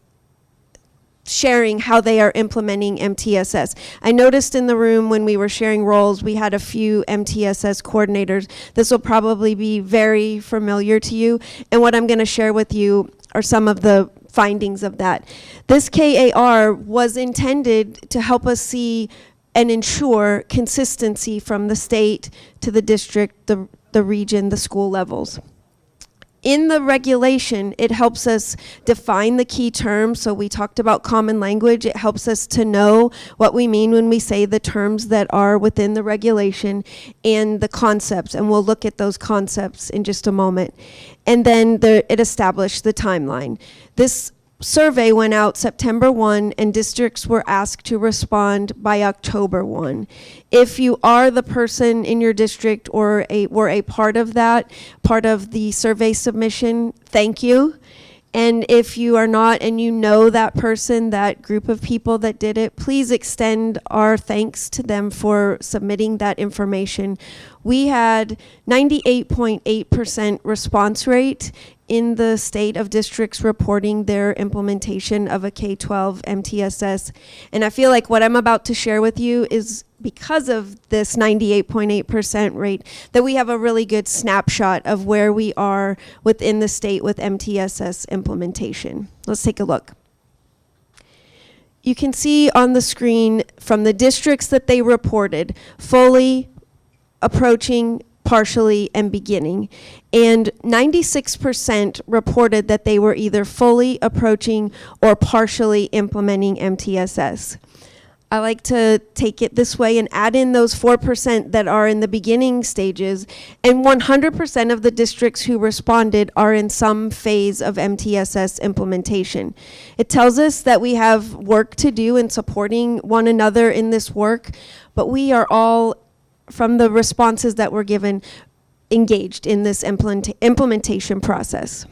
Speaker 4: sharing how they are implementing MTSS. I noticed in the room when we were sharing roles, we had a few MTSS coordinators. This will probably be very familiar to you. And what I'm going to share with you are some of the findings of that. This KAR was intended to help us see and ensure consistency from the state to the district, the region, the school levels. In the regulation, it helps us define the key terms. So we talked about common language. It helps us to know what we mean when we say the terms that are within the regulation and the concepts. And we'll look at those concepts in just a moment. And then it established the timeline. This survey went out September 1, and districts were asked to respond by October 1. If you are the person in your district or were a part of the survey submission, thank you. And if you are not and you know that person, that group of people that did it, please extend our thanks to them for submitting that information. We had 98.8% response rate in the state of districts reporting their implementation of a K-12 MTSS. And I feel like what I'm about to share with you is because of this 98.8% rate, that we have a really good snapshot of where we are within the state with MTSS implementation. Let's take a look. You can see on the screen from the districts that they reported, fully, approaching, partially, and beginning. And 96% reported that they were either fully, approaching, or partially implementing MTSS. I like to take it this way and add in those 4% that are in the beginning stages, and 100% of the districts who responded are in some phase of MTSS implementation. It tells us that we have work to do in supporting one another in this work, but we are all, from the responses that were given, engaged in this implementation process.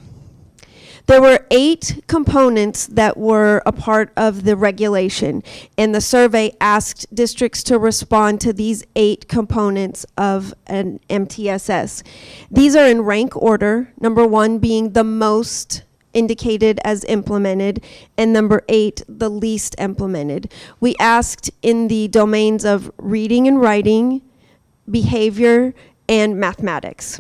Speaker 4: There were 8 components that were a part of the regulation, and the survey asked districts to respond to these 8 components of an MTSS. These are in rank order, number 1 being the most indicated as implemented, and number 8, the least implemented. We asked in the domains of reading and writing, behavior, and mathematics.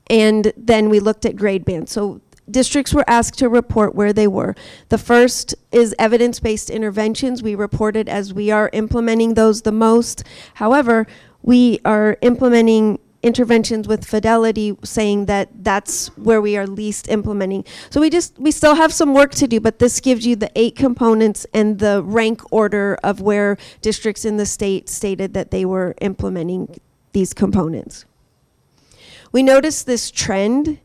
Speaker 4: And then we looked at grade bands. So districts were asked to report where they were. The first is evidence-based interventions. We reported as we are implementing those the most. However, we are implementing interventions with fidelity, saying that that's where we are least implementing. So we still have some work to do, but this gives you the 8 components and the rank order of where districts in the state stated that they were implementing these components. We noticed this trend,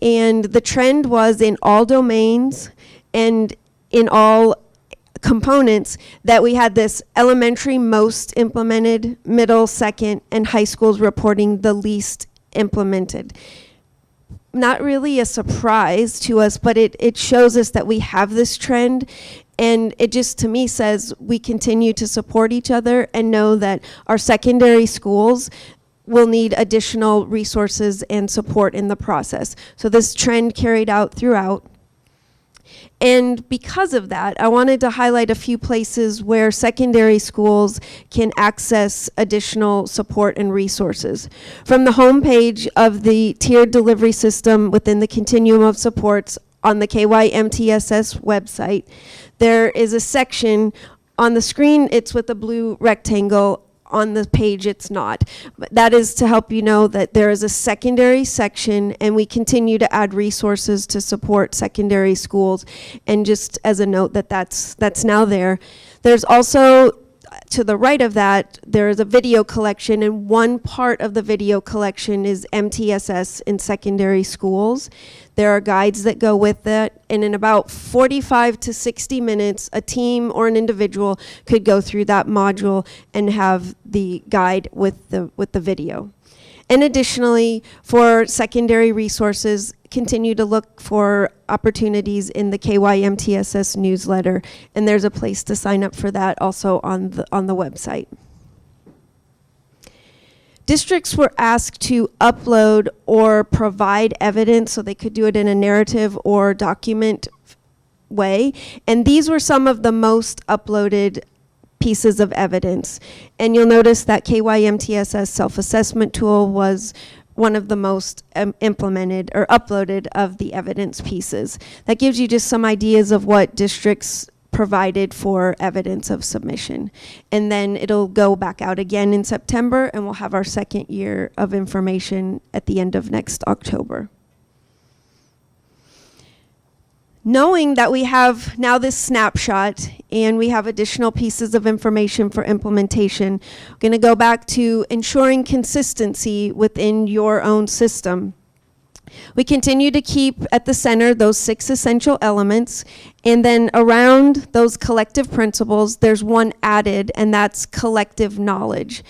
Speaker 4: and the trend was in all domains and in all components, that we had this elementary most implemented, middle second, and high schools reporting the least implemented. Not really a surprise to us, but it shows us that we have this trend, and it just, to me, says we continue to support each other and know that our secondary schools will need additional resources and support in the process. So this trend carried out throughout. And because of that, I wanted to highlight a few places where secondary schools can access additional support and resources. From the homepage of the tiered delivery system within the continuum of supports on the KY MTSS website, there is a section on the screen. It's with a blue rectangle. On the page, it's not. But that is to help you know that there is a secondary section, and we continue to add resources to support secondary schools. And just as a note, that's now there. There's also, to the right of that, there is a video collection, and one part of the video collection is MTSS in secondary schools. There are guides that go with it, and in about 45 to 60 minutes, a team or an individual could go through that module and have the guide with the video. And additionally, for secondary resources, continue to look for opportunities in the KY MTSS newsletter, and there's a place to sign up for that also on the website. Districts were asked to upload or provide evidence, so they could do it in a narrative or document way, and these were some of the most uploaded pieces of evidence. And you'll notice that KY MTSS self-assessment tool was one of the most implemented or uploaded of the evidence pieces. That gives you just some ideas of what districts provided for evidence of submission. And then it'll go back out again in September, and we'll have our second year of information at the end of next October. Knowing that we have now this snapshot and we have additional pieces of information for implementation, I'm going to go back to ensuring consistency within your own system. We continue to keep at the center those 6 essential elements, and then around those collective principles, there's one added, and that's collective knowledge.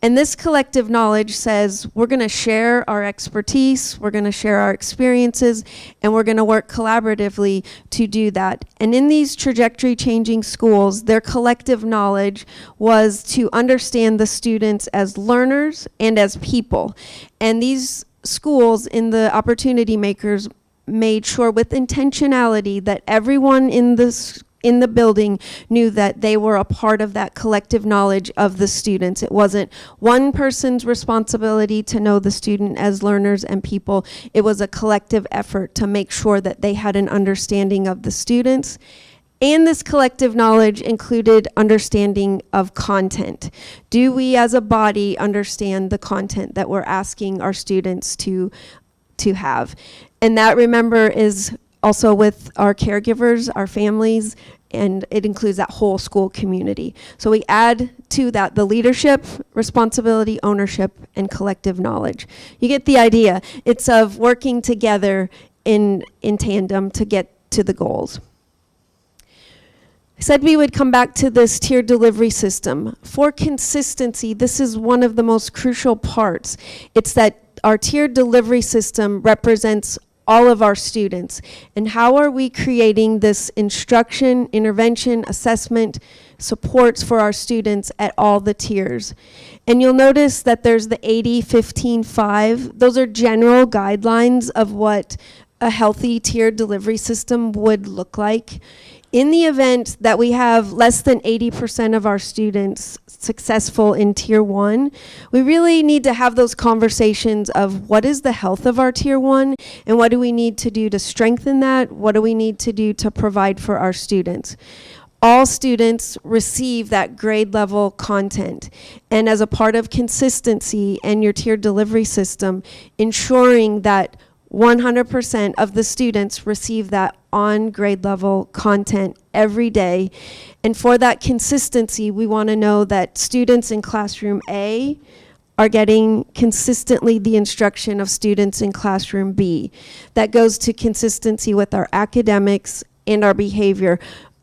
Speaker 4: And this collective knowledge says we're going to share our expertise, we're going to share our experiences, and we're going to work collaboratively to do that. And in these trajectory changing schools, their collective knowledge was to understand the students as learners and as people. And these schools in the opportunity makers made sure with intentionality that everyone in the building knew that they were a part of that collective knowledge of the students. It wasn't one person's responsibility to know the student as learners and people. It was a collective effort to make sure that they had an understanding of the students. And this collective knowledge included understanding of content. Do we as a body understand the content that we're asking our students to have? And that, remember, is also with our caregivers, our families, and it includes that whole school community. So we add to that the leadership, responsibility, ownership, and collective knowledge. You get the idea. It's of working together in tandem to get to the goals. I said we would come back to this tiered delivery system. For consistency, this is one of the most crucial parts. It's that our tiered delivery system represents all of our students. And how are we creating this instruction, intervention, assessment, supports for our students at all the tiers? And you'll notice that there's the 80-15-5. Those are general guidelines of what a healthy tiered delivery system would look like. In the event that we have less than 80% of our students successful in Tier 1, we really need to have those conversations of what is the health of our Tier 1 and what do we need to do to strengthen that? What do we need to do to provide for our students? All students receive that grade level content. And as a part of consistency and your tiered delivery system, ensuring that 100% of the students receive that on grade level content every day. And for that consistency, we want to know that students in classroom A are getting consistently the instruction of students in classroom B. That goes to consistency with our academics and our behavior.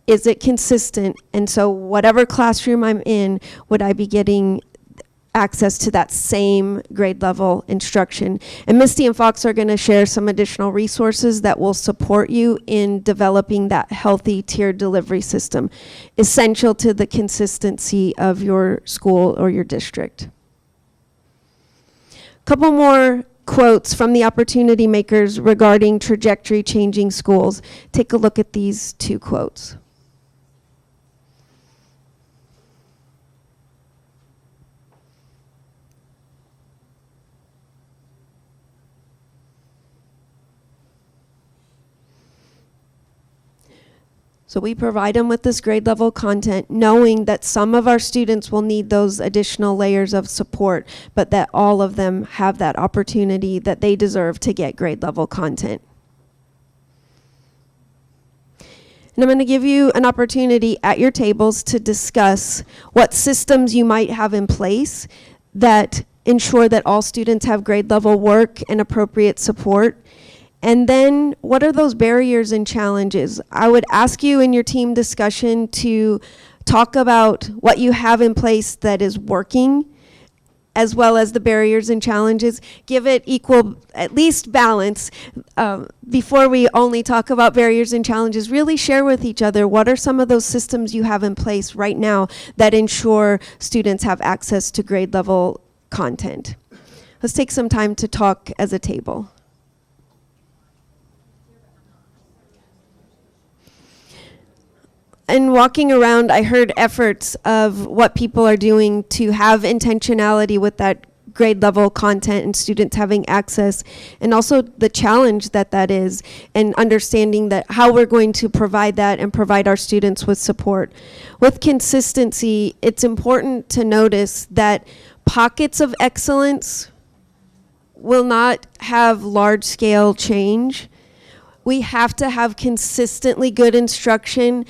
Speaker 4: is it consistent? And so whatever classroom I'm in, would I be getting access to that same grade level instruction? And Misty and Fox are going to share some additional resources that will support you in developing that healthy tiered delivery system, essential to the consistency of your school or your district. Couple more quotes from the opportunity makers regarding trajectory changing schools. Take a look at these two quotes. So we provide them with this grade level content, knowing that some of our students will need those additional layers of support, but that all of them have that opportunity that they deserve to get grade level content. And I'm going to give you an opportunity at your tables to discuss what systems you might have in place that ensure that all students have grade level work and appropriate support. And then what are those barriers and challenges? I would ask you in your team discussion to talk about what you have in place that is working, as well as the barriers and challenges. Give it equal, at least balance. Before we only talk about barriers and challenges, really share with each other what are some of those systems you have in place right now that ensure students have access to grade level content. Let's take some time to talk as a table. And walking around, I heard efforts of what people are doing to have intentionality with that grade level content and students having access, and also the challenge that that is, and understanding that how we're going to provide that and provide our students with support. With consistency, it's important to notice that pockets of excellence will not have large scale change. We have to have consistently good instruction,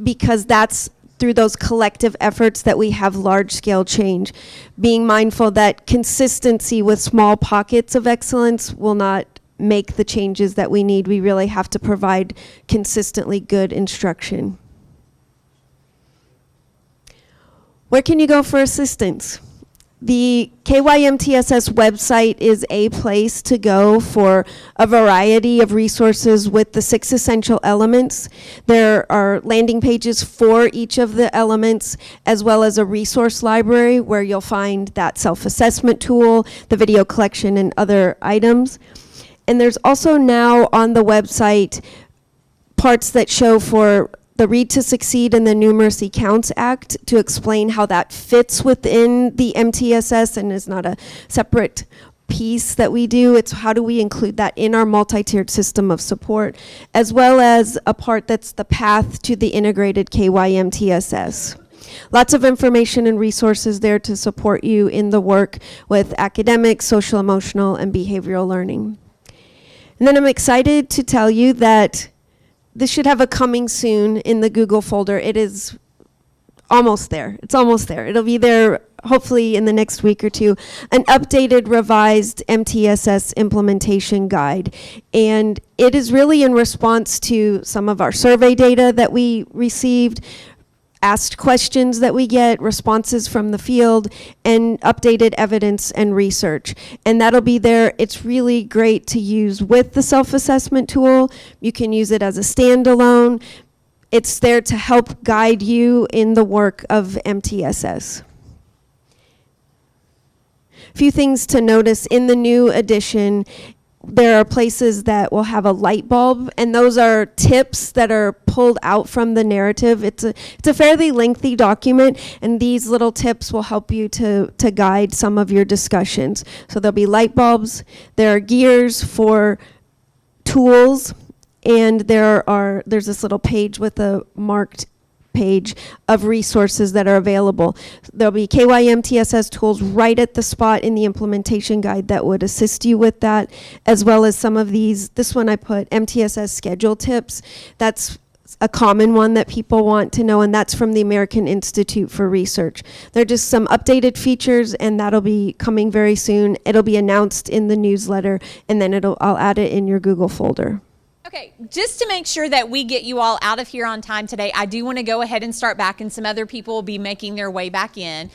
Speaker 4: because that's through those collective efforts that we have large-scale change. Being mindful that consistency with small pockets of excellence will not make the changes that we need. We really have to provide consistently good instruction. Where can you go for assistance? The KYMTSS website is a place to go for a variety of resources with the 6 essential elements. There are landing pages for each of the elements, as well as a resource library where you'll find that self-assessment tool, the video collection, and other items. And there's also now on the website parts that show for the Read to Succeed and the Numeracy Counts Act to explain how that fits within the MTSS and is not a separate piece that we do. It's how do we include that in our multi-tiered system of support, as well as a part that's the path to the integrated KYMTSS. Lots of information and resources there to support you in the work with academic, social, emotional, and behavioral learning. And then I'm excited to tell you that this should have a coming soon in the Google folder. It is almost there. It's almost there. It'll be there hopefully in the next week or two. An updated, revised MTSS implementation guide. And it is really in response to some of our survey data that we received, asked questions that we get, responses from the field, and updated evidence and research. And that'll be there. It's really great to use with the self-assessment tool. You can use it as a standalone. It's there to help guide you in the work of MTSS. A few things to notice in the new edition. There are places that will have a light bulb, and those are tips that are pulled out from the narrative. It's a fairly lengthy document, and these little tips will help you to guide some of your discussions. So there'll be light bulbs, there are gears for tools, and there's this little page with a marked page of resources that are available. There'll be KYMTSS tools right at the spot in the implementation guide that would assist you with that, as well as some of these. This one I put MTSS schedule tips. That's a common one that people want to know, and that's from the American Institute for Research. They're just some updated features, and that'll be coming very soon. It'll be announced in the newsletter, and then I'll add it in your Google folder.
Speaker 3: Okay, just to make sure that we get you all out of here on time today, I do want to go ahead and start back, and some other people will be making their way back in.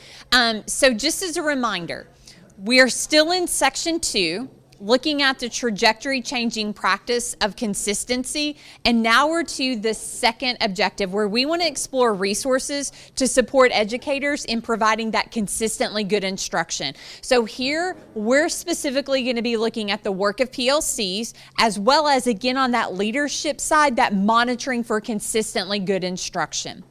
Speaker 3: So just as a reminder, we're still in section 2, looking at the trajectory changing practice of consistency, and now we're to the second objective, where we want to explore resources to support educators in providing that consistently good instruction. So here we're specifically going to be looking at the work of PLCs, as well as, again, on that leadership side, that monitoring for consistently good instruction.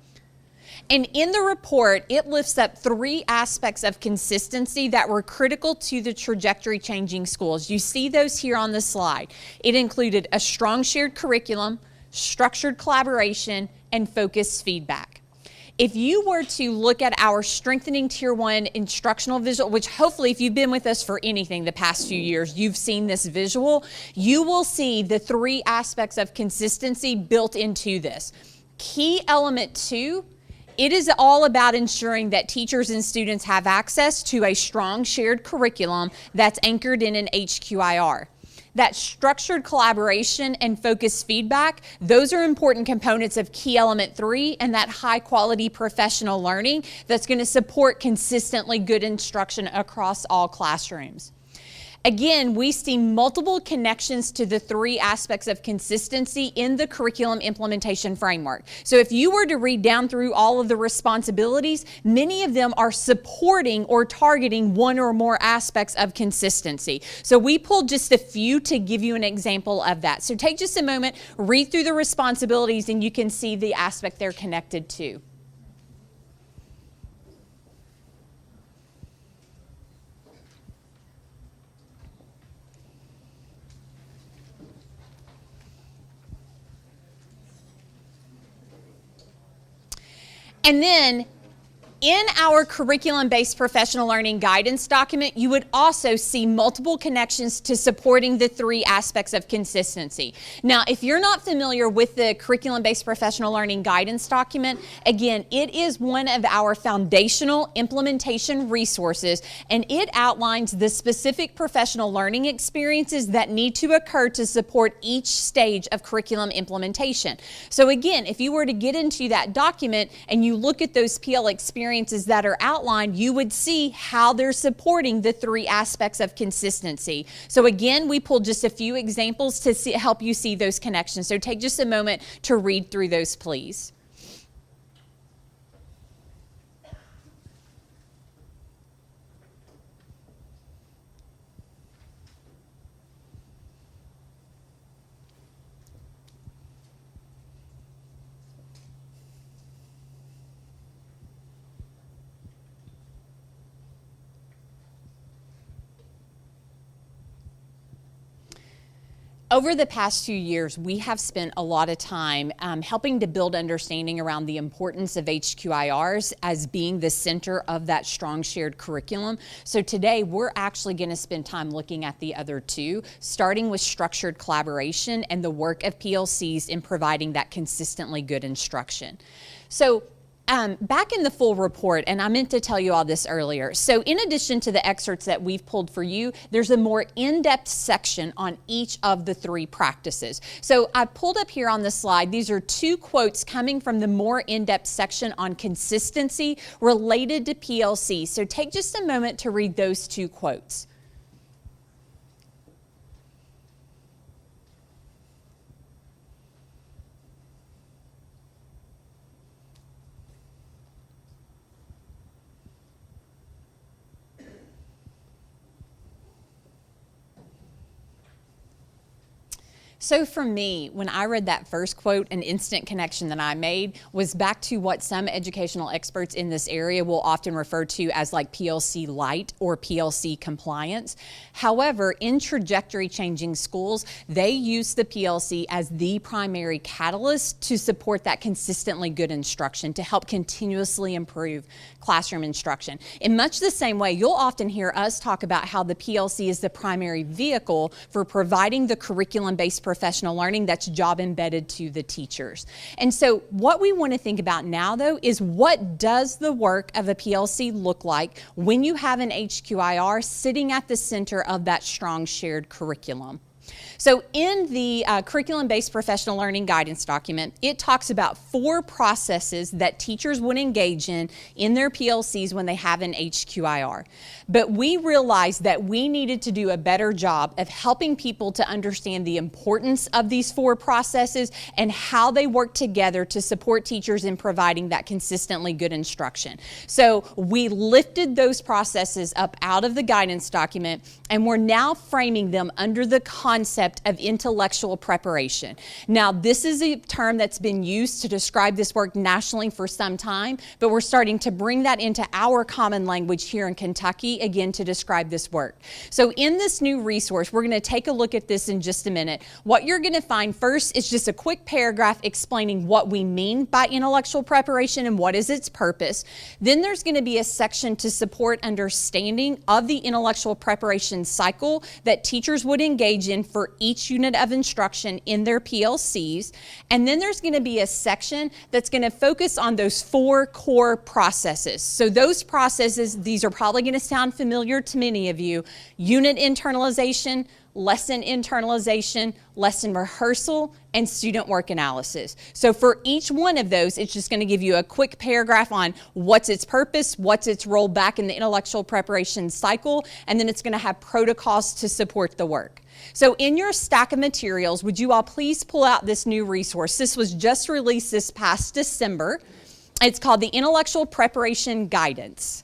Speaker 3: And in the report, it lifts up 3 aspects of consistency that were critical to the trajectory changing schools. You see those here on the slide. It included a strong shared curriculum, structured collaboration, and focused feedback. If you were to look at our Strengthening Tier 1 instructional visual, which hopefully if you've been with us for anything the past few years, you've seen this visual, you will see the 3 aspects of consistency built into this. Key element 2, it is all about ensuring that teachers and students have access to a strong shared curriculum that's anchored in an HQIR. That structured collaboration and focused feedback, those are important components of key element 3, and that high quality professional learning that's going to support consistently good instruction across all classrooms. Again, we see multiple connections to the 3 aspects of consistency in the curriculum implementation framework. So if you were to read down through all of the responsibilities, many of them are supporting or targeting one or more aspects of consistency. So we pulled just a few to give you an example of that. So take just a moment, read through the responsibilities, and you can see the aspect they're connected to. And then in our curriculum-based professional learning guidance document, you would also see multiple connections to supporting the 3 aspects of consistency. Now, if you're not familiar with the curriculum-based professional learning guidance document, again, it is one of our foundational implementation resources, and it outlines the specific professional learning experiences that need to occur to support each stage of curriculum implementation. So again, if you were to get into that document and you look at those PL experiences that are outlined, you would see how they're supporting the 3 aspects of consistency. So again, we pulled just a few examples to help you see those connections. So take just a moment to read through those, please. Over the past few years, we have spent a lot of time helping to build understanding around the importance of HQIRs as being the center of that strong shared curriculum. So today, we're actually going to spend time looking at the other 2, starting with structured collaboration and the work of PLCs in providing that consistently good instruction. So back in the full report, and I meant to tell you all this earlier, so in addition to the excerpts that we've pulled for you, there's a more in-depth section on each of the 3 practices. So I pulled up here on the slide, these are 2 quotes coming from the more in-depth section on consistency related to PLC. So take just a moment to read those 2 quotes. So for me, when I read that first quote, an instant connection that I made was back to what some educational experts in this area will often refer to as like PLC light or PLC compliance. However, in trajectory changing schools, they use the PLC as the primary catalyst to support that consistently good instruction, to help continuously improve classroom instruction. In much the same way, you'll often hear us talk about how the PLC is the primary vehicle for providing the curriculum-based professional learning that's job embedded to the teachers. And so what we want to think about now, though, is what does the work of a PLC look like when you have an HQIR sitting at the center of that strong shared curriculum? So in the curriculum-based professional learning guidance document, it talks about 4 processes that teachers would engage in their PLCs when they have an HQIR. But we realized that we needed to do a better job of helping people to understand the importance of these 4 processes and how they work together to support teachers in providing that consistently good instruction. So we lifted those processes up out of the guidance document, and we're now framing them under the concept of intellectual preparation. Now, this is a term that's been used to describe this work nationally for some time, but we're starting to bring that into our common language here in Kentucky, again, to describe this work. So in this new resource, we're going to take a look at this in just a minute. What you're going to find first is just a quick paragraph explaining what we mean by intellectual preparation and what is its purpose. Then there's going to be a section to support understanding of the intellectual preparation cycle that teachers would engage in for each unit of instruction in their PLCs. And then there's going to be a section that's going to focus on those 4 core processes. So those processes, these are probably going to sound familiar to many of you: unit internalization, lesson internalization, lesson rehearsal, and student work analysis. So for each one of those, it's just going to give you a quick paragraph on what's its purpose, what's its role back in the intellectual preparation cycle, and then it's going to have protocols to support the work. So in your stack of materials, would you all please pull out this new resource? This was just released this past December. It's called the Intellectual Preparation Guidance.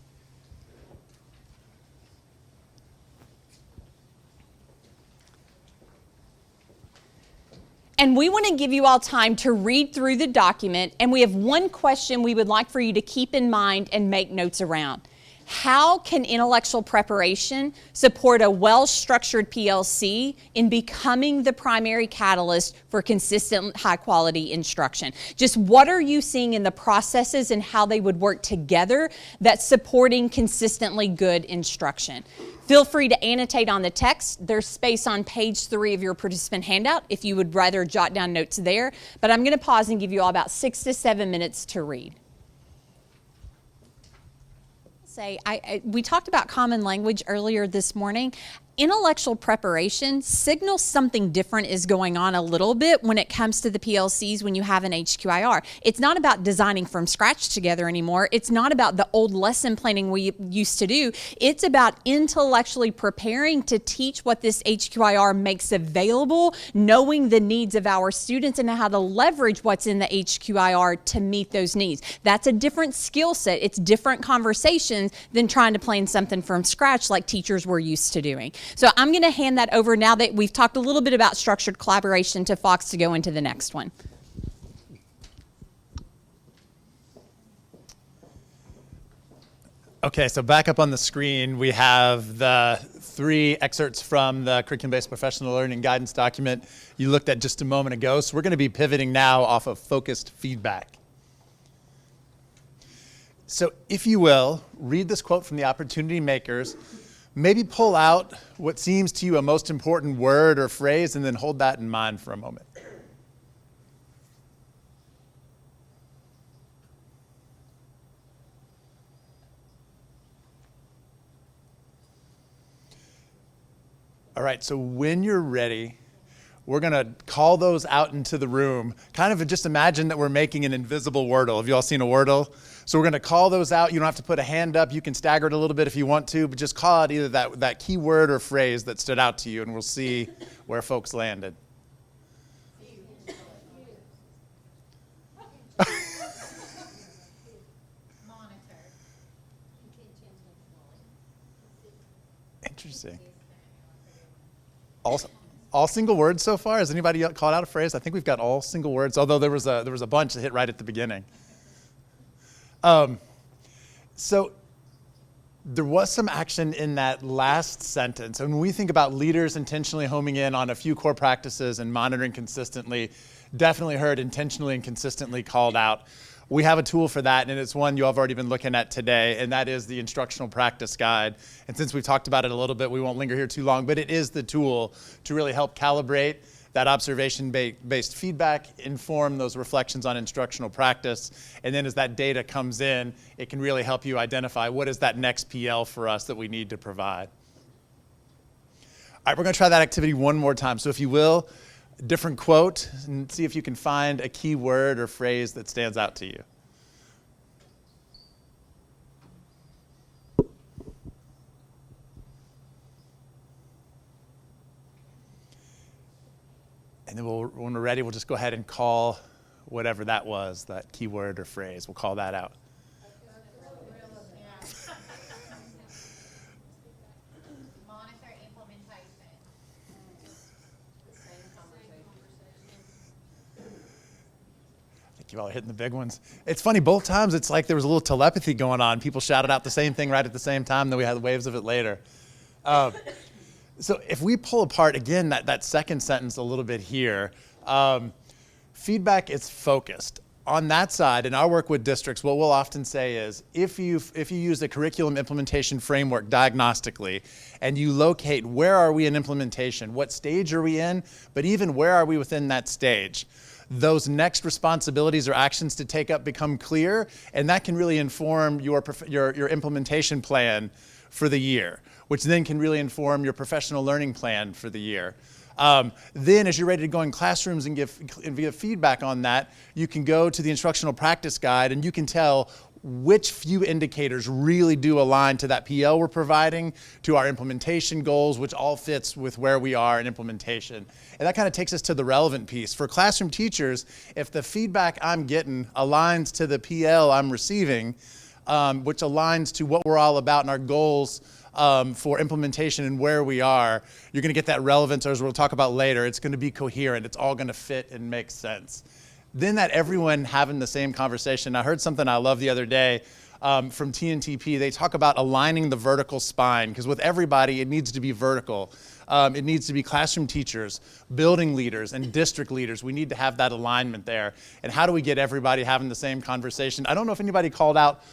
Speaker 3: And we want to give you all time to read through the document, and we have one question we would like for you to keep in mind and make notes around. How can intellectual preparation support a well-structured PLC in becoming the primary catalyst for consistent, high-quality instruction? Just what are you seeing in the processes and how they would work together that's supporting consistently good instruction? Feel free to annotate on the text. There's space on page 3 of your participant handout if you would rather jot down notes there. But I'm going to pause and give you all about 6 to 7 minutes to read. We talked about common language earlier this morning. Intellectual preparation signals something different is going on a little bit when it comes to the PLCs when you have an HQIR. It's not about designing from scratch together anymore. It's not about the old lesson planning we used to do. It's about intellectually preparing to teach what this HQIR makes available, knowing the needs of our students and how to leverage what's in the HQIR to meet those needs. That's a different skill set. It's different conversations than trying to plan something from scratch like teachers were used to doing. So I'm going to hand that over now that we've talked a little bit about structured collaboration to Fox to go into the next one.
Speaker 5: Okay, so back up on the screen, we have the 3 excerpts from the curriculum-based professional learning guidance document you looked at just a moment ago. So we're going to be pivoting now off of focused feedback. So if you will, read this quote from the opportunity makers. Maybe pull out what seems to you a most important word or phrase and then hold that in mind for a moment. All right, so when you're ready, we're going to call those out into the room. Kind of just imagine that we're making an invisible Wordle. Have you all seen a Wordle? So we're going to call those out. You don't have to put a hand up. You can stagger it a little bit if you want to, but just call out either that key word or phrase that stood out to you, and we'll see where folks landed. Interesting. All single words so far? Has anybody called out a phrase? I think we've got all single words, although there was a bunch that hit right at the beginning. So there was some action in that last sentence. And when we think about leaders intentionally homing in on a few core practices and monitoring consistently, definitely heard intentionally and consistently called out. We have a tool for that, and it's one you have already been looking at today, and that is the instructional practice guide. And since we've talked about it a little bit, we won't linger here too long, but it is the tool to really help calibrate that observation-based feedback, inform those reflections on instructional practice, and then as that data comes in, it can really help you identify what is that next PL for us that we need to provide. All right, we're going to try that activity one more time. So if you will, different quote, and see if you can find a key word or phrase that stands out to you. And then when we're ready, we'll just go ahead and call whatever that was, that key word or phrase. We'll call that out.
Speaker 7: Monitor implementation.
Speaker 5: I think you all are hitting the big ones. It's funny, both times it's like there was a little telepathy going on. People shouted out the same thing right at the same time, then we had waves of it later. So if we pull apart, again, that second sentence a little bit here, feedback is focused. On that side, in our work with districts, what we'll often say is, if you use a curriculum implementation framework diagnostically, and you locate where are we in implementation, what stage are we in, but even where are we within that stage, those next responsibilities or actions to take up become clear, and that can really inform your implementation plan for the year, which then can really inform your professional learning plan for the year. Then as you're ready to go in classrooms and give feedback on that, you can go to the instructional practice guide and you can tell which few indicators really do align to that PL we're providing, to our implementation goals, which all fits with where we are in implementation. And that kind of takes us to the relevant piece. For classroom teachers, if the feedback I'm getting aligns to the PL I'm receiving, which aligns to what we're all about and our goals for implementation and where we are, you're going to get that relevance, as we'll talk about later. It's going to be coherent. It's all going to fit and make sense. Then that everyone having the same conversation. I heard something I love the other day from TNTP. They talk about aligning the vertical spine, because with everybody, it needs to be vertical. It needs to be classroom teachers, building leaders, and district leaders. We need to have that alignment there. And how do we get everybody having the same conversation? I don't know if anybody called out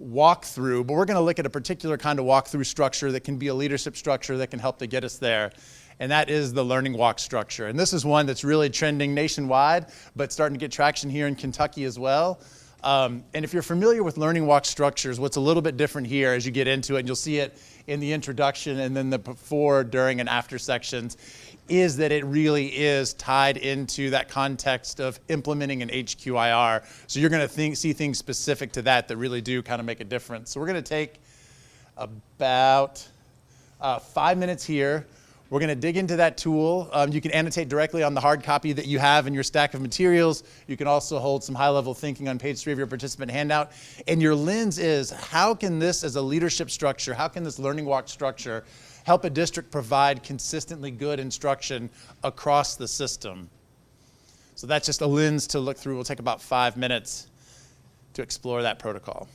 Speaker 5: walkthrough, but we're going to look at a particular kind of walkthrough structure that can be a leadership structure that can help to get us there. And that is the learning walk structure. And this is one that's really trending nationwide, but starting to get traction here in Kentucky as well. And if you're familiar with learning walk structures, what's a little bit different here as you get into it, and you'll see it in the introduction and then the before, during, and after sections, is that it really is tied into that context of implementing an HQIR. So you're going to see things specific to that really do kind of make a difference. So we're going to take about 5 minutes here. We're going to dig into that tool. You can annotate directly on the hard copy that you have in your stack of materials. You can also hold some high-level thinking on page 3 of your participant handout. And your lens is, how can this as a leadership structure, how can this learning walk structure help a district provide consistently good instruction across the system? So that's just a lens to look through. We'll take about 5 minutes to explore that protocol.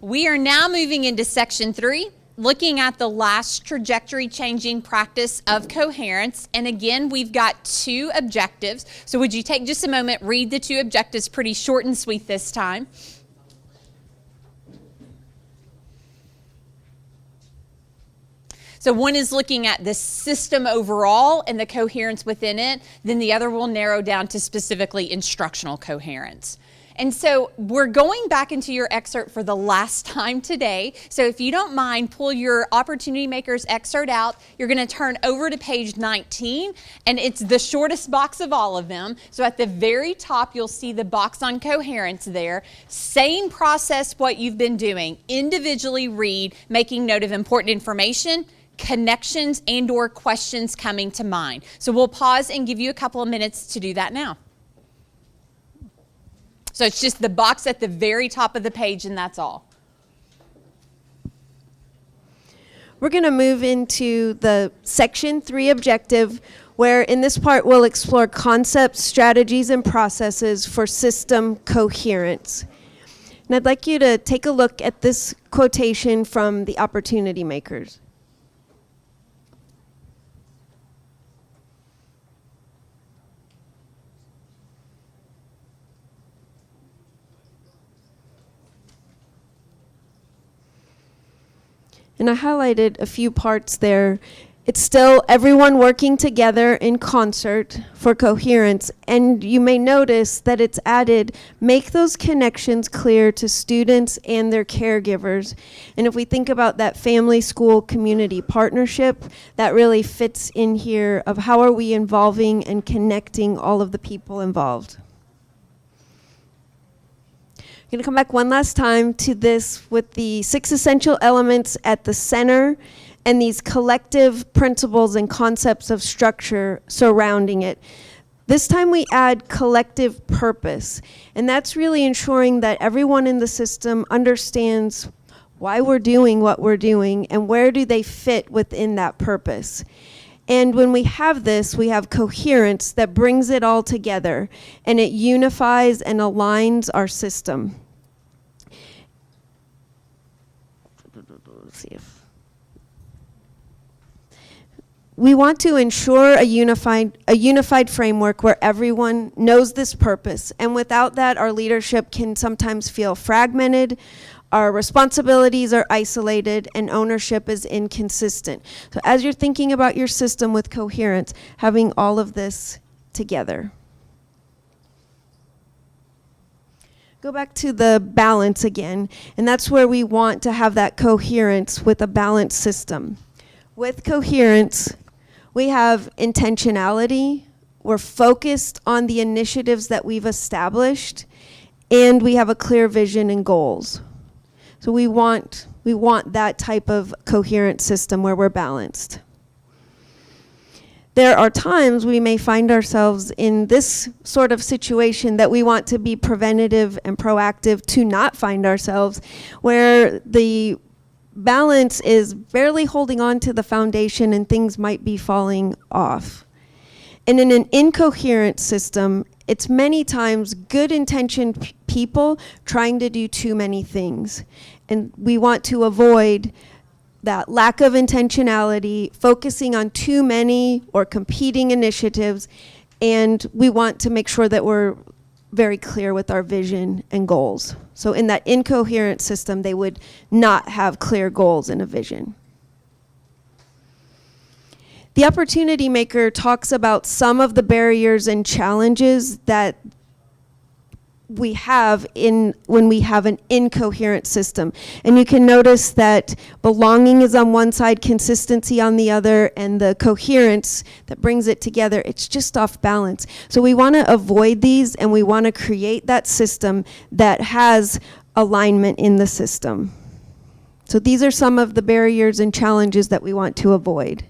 Speaker 3: We are now moving into section 3. Looking at the last trajectory changing practice of coherence. And again, we've got 2 objectives. So would you take just a moment, read the 2 objectives, pretty short and sweet this time. So one is looking at the system overall and the coherence within it. Then the other will narrow down to specifically instructional coherence. And so we're going back into your excerpt for the last time today. So if you don't mind, pull your Opportunity Makers excerpt out. You're going to turn over to page 19, and it's the shortest box of all of them. So at the very top, you'll see the box on coherence there. Same process what you've been doing. Individually read, making note of important information, connections, and/or questions coming to mind. So we'll pause and give you a couple of minutes to do that now. So it's just the box at the very top of the page, and that's all.
Speaker 4: We're going to move into the section 3 objective, where in this part we'll explore concepts, strategies, and processes for system coherence. And I'd like you to take a look at this quotation from the Opportunity Makers. And I highlighted a few parts there. It's still everyone working together in concert for coherence. And you may notice that it's added, make those connections clear to students and their caregivers. And if we think about that family school community partnership, that really fits in here of how are we involving and connecting all of the people involved. I'm going to come back one last time to this with the 6 essential elements at the center and these collective principles and concepts of structure surrounding it. This time we add collective purpose, and that's really ensuring that everyone in the system understands why we're doing what we're doing and where do they fit within that purpose. And when we have this, we have coherence that brings it all together, and it unifies and aligns our system. Let's see if we want to ensure a unified framework where everyone knows this purpose. And without that, our leadership can sometimes feel fragmented, our responsibilities are isolated, and ownership is inconsistent. So as you're thinking about your system with coherence, having all of this together. Go back to the balance again, and that's where we want to have that coherence with a balanced system. With coherence, we have intentionality, we're focused on the initiatives that we've established, and we have a clear vision and goals. So we want that type of coherent system where we're balanced. There are times we may find ourselves in this sort of situation that we want to be preventative and proactive to not find ourselves, where the balance is barely holding on to the foundation and things might be falling off. And in an incoherent system, it's many times good intentioned people trying to do too many things. And we want to avoid that lack of intentionality, focusing on too many or competing initiatives, and we want to make sure that we're very clear with our vision and goals. So in that incoherent system, they would not have clear goals and a vision. The opportunity maker talks about some of the barriers and challenges that we have when we have an incoherent system. And you can notice that belonging is on one side, consistency on the other, and the coherence that brings it together, it's just off balance. So we want to avoid these, and we want to create that system that has alignment in the system. So these are some of the barriers and challenges that we want to avoid.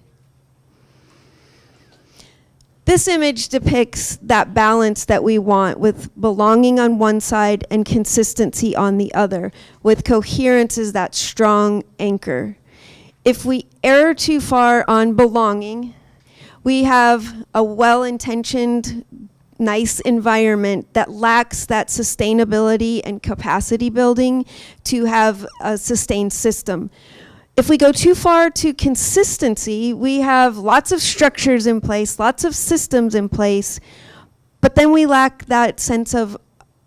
Speaker 4: This image depicts that balance that we want, with belonging on one side and consistency on the other, with coherence as that strong anchor. If we err too far on belonging, we have a well-intentioned, nice environment that lacks that sustainability and capacity building to have a sustained system. If we go too far to consistency, we have lots of structures in place, lots of systems in place, but then we lack that sense of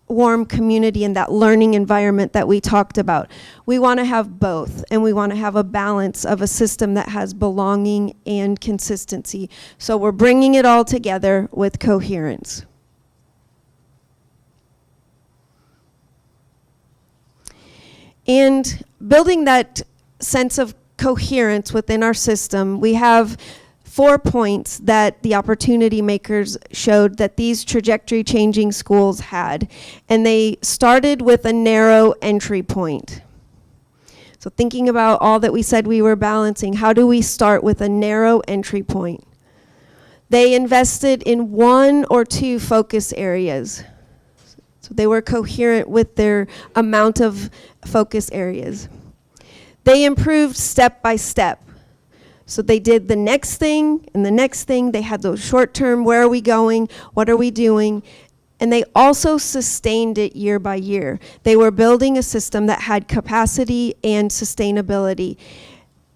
Speaker 4: warm community and that learning environment that we talked about. We want to have both, and we want to have a balance of a system that has belonging and consistency. So we're bringing it all together with coherence. And building that sense of coherence within our system, we have 4 points that the opportunity makers showed that these trajectory changing schools had. And they started with a narrow entry point. So thinking about all that we said we were balancing, how do we start with a narrow entry point? They invested in 1 or 2 focus areas. So they were coherent with their amount of focus areas. They improved step by step. So they did the next thing and the next thing. They had those short term, where are we going? What are we doing? And they also sustained it year by year. They were building a system that had capacity and sustainability.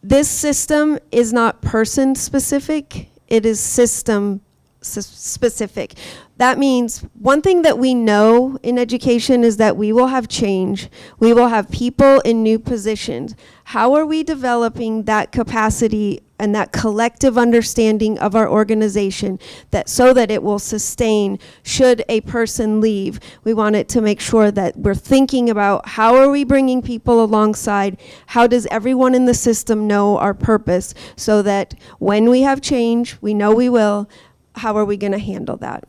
Speaker 4: This system is not person specific, it is system specific. That means one thing that we know in education is that we will have change. We will have people in new positions. How are we developing that capacity and that collective understanding of our organization that so that it will sustain should a person leave? We want it to make sure that we're thinking about how are we bringing people alongside? How does everyone in the system know our purpose so that when we have change, we know we will, how are we going to handle that?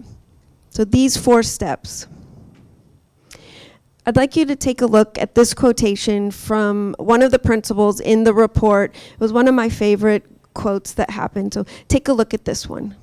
Speaker 4: So these 4 steps. I'd like you to take a look at this quotation from one of the principals in the report. It was one of my favorite quotes that happened. So take a look at this one.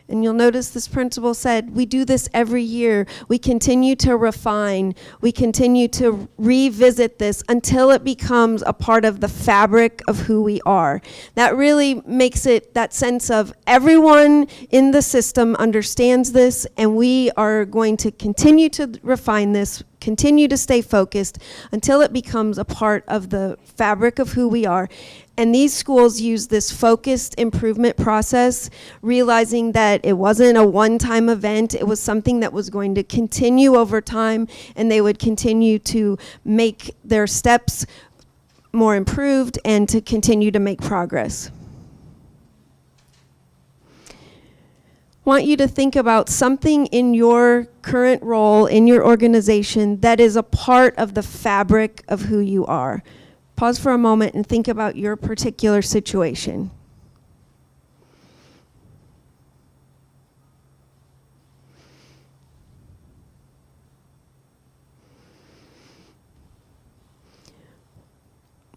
Speaker 4: And you'll notice this principal said, we do this every year. We continue to refine. We continue to revisit this until it becomes a part of the fabric of who we are. That really makes it that sense of everyone in the system understands this, and we are going to continue to refine this, continue to stay focused until it becomes a part of the fabric of who we are. And these schools use this focused improvement process, realizing that it wasn't a one-time event, it was something that was going to continue over time, and they would continue to make their steps more improved and to continue to make progress. Want you to think about something in your current role in your organization that is a part of the fabric of who you are. Pause for a moment and think about your particular situation.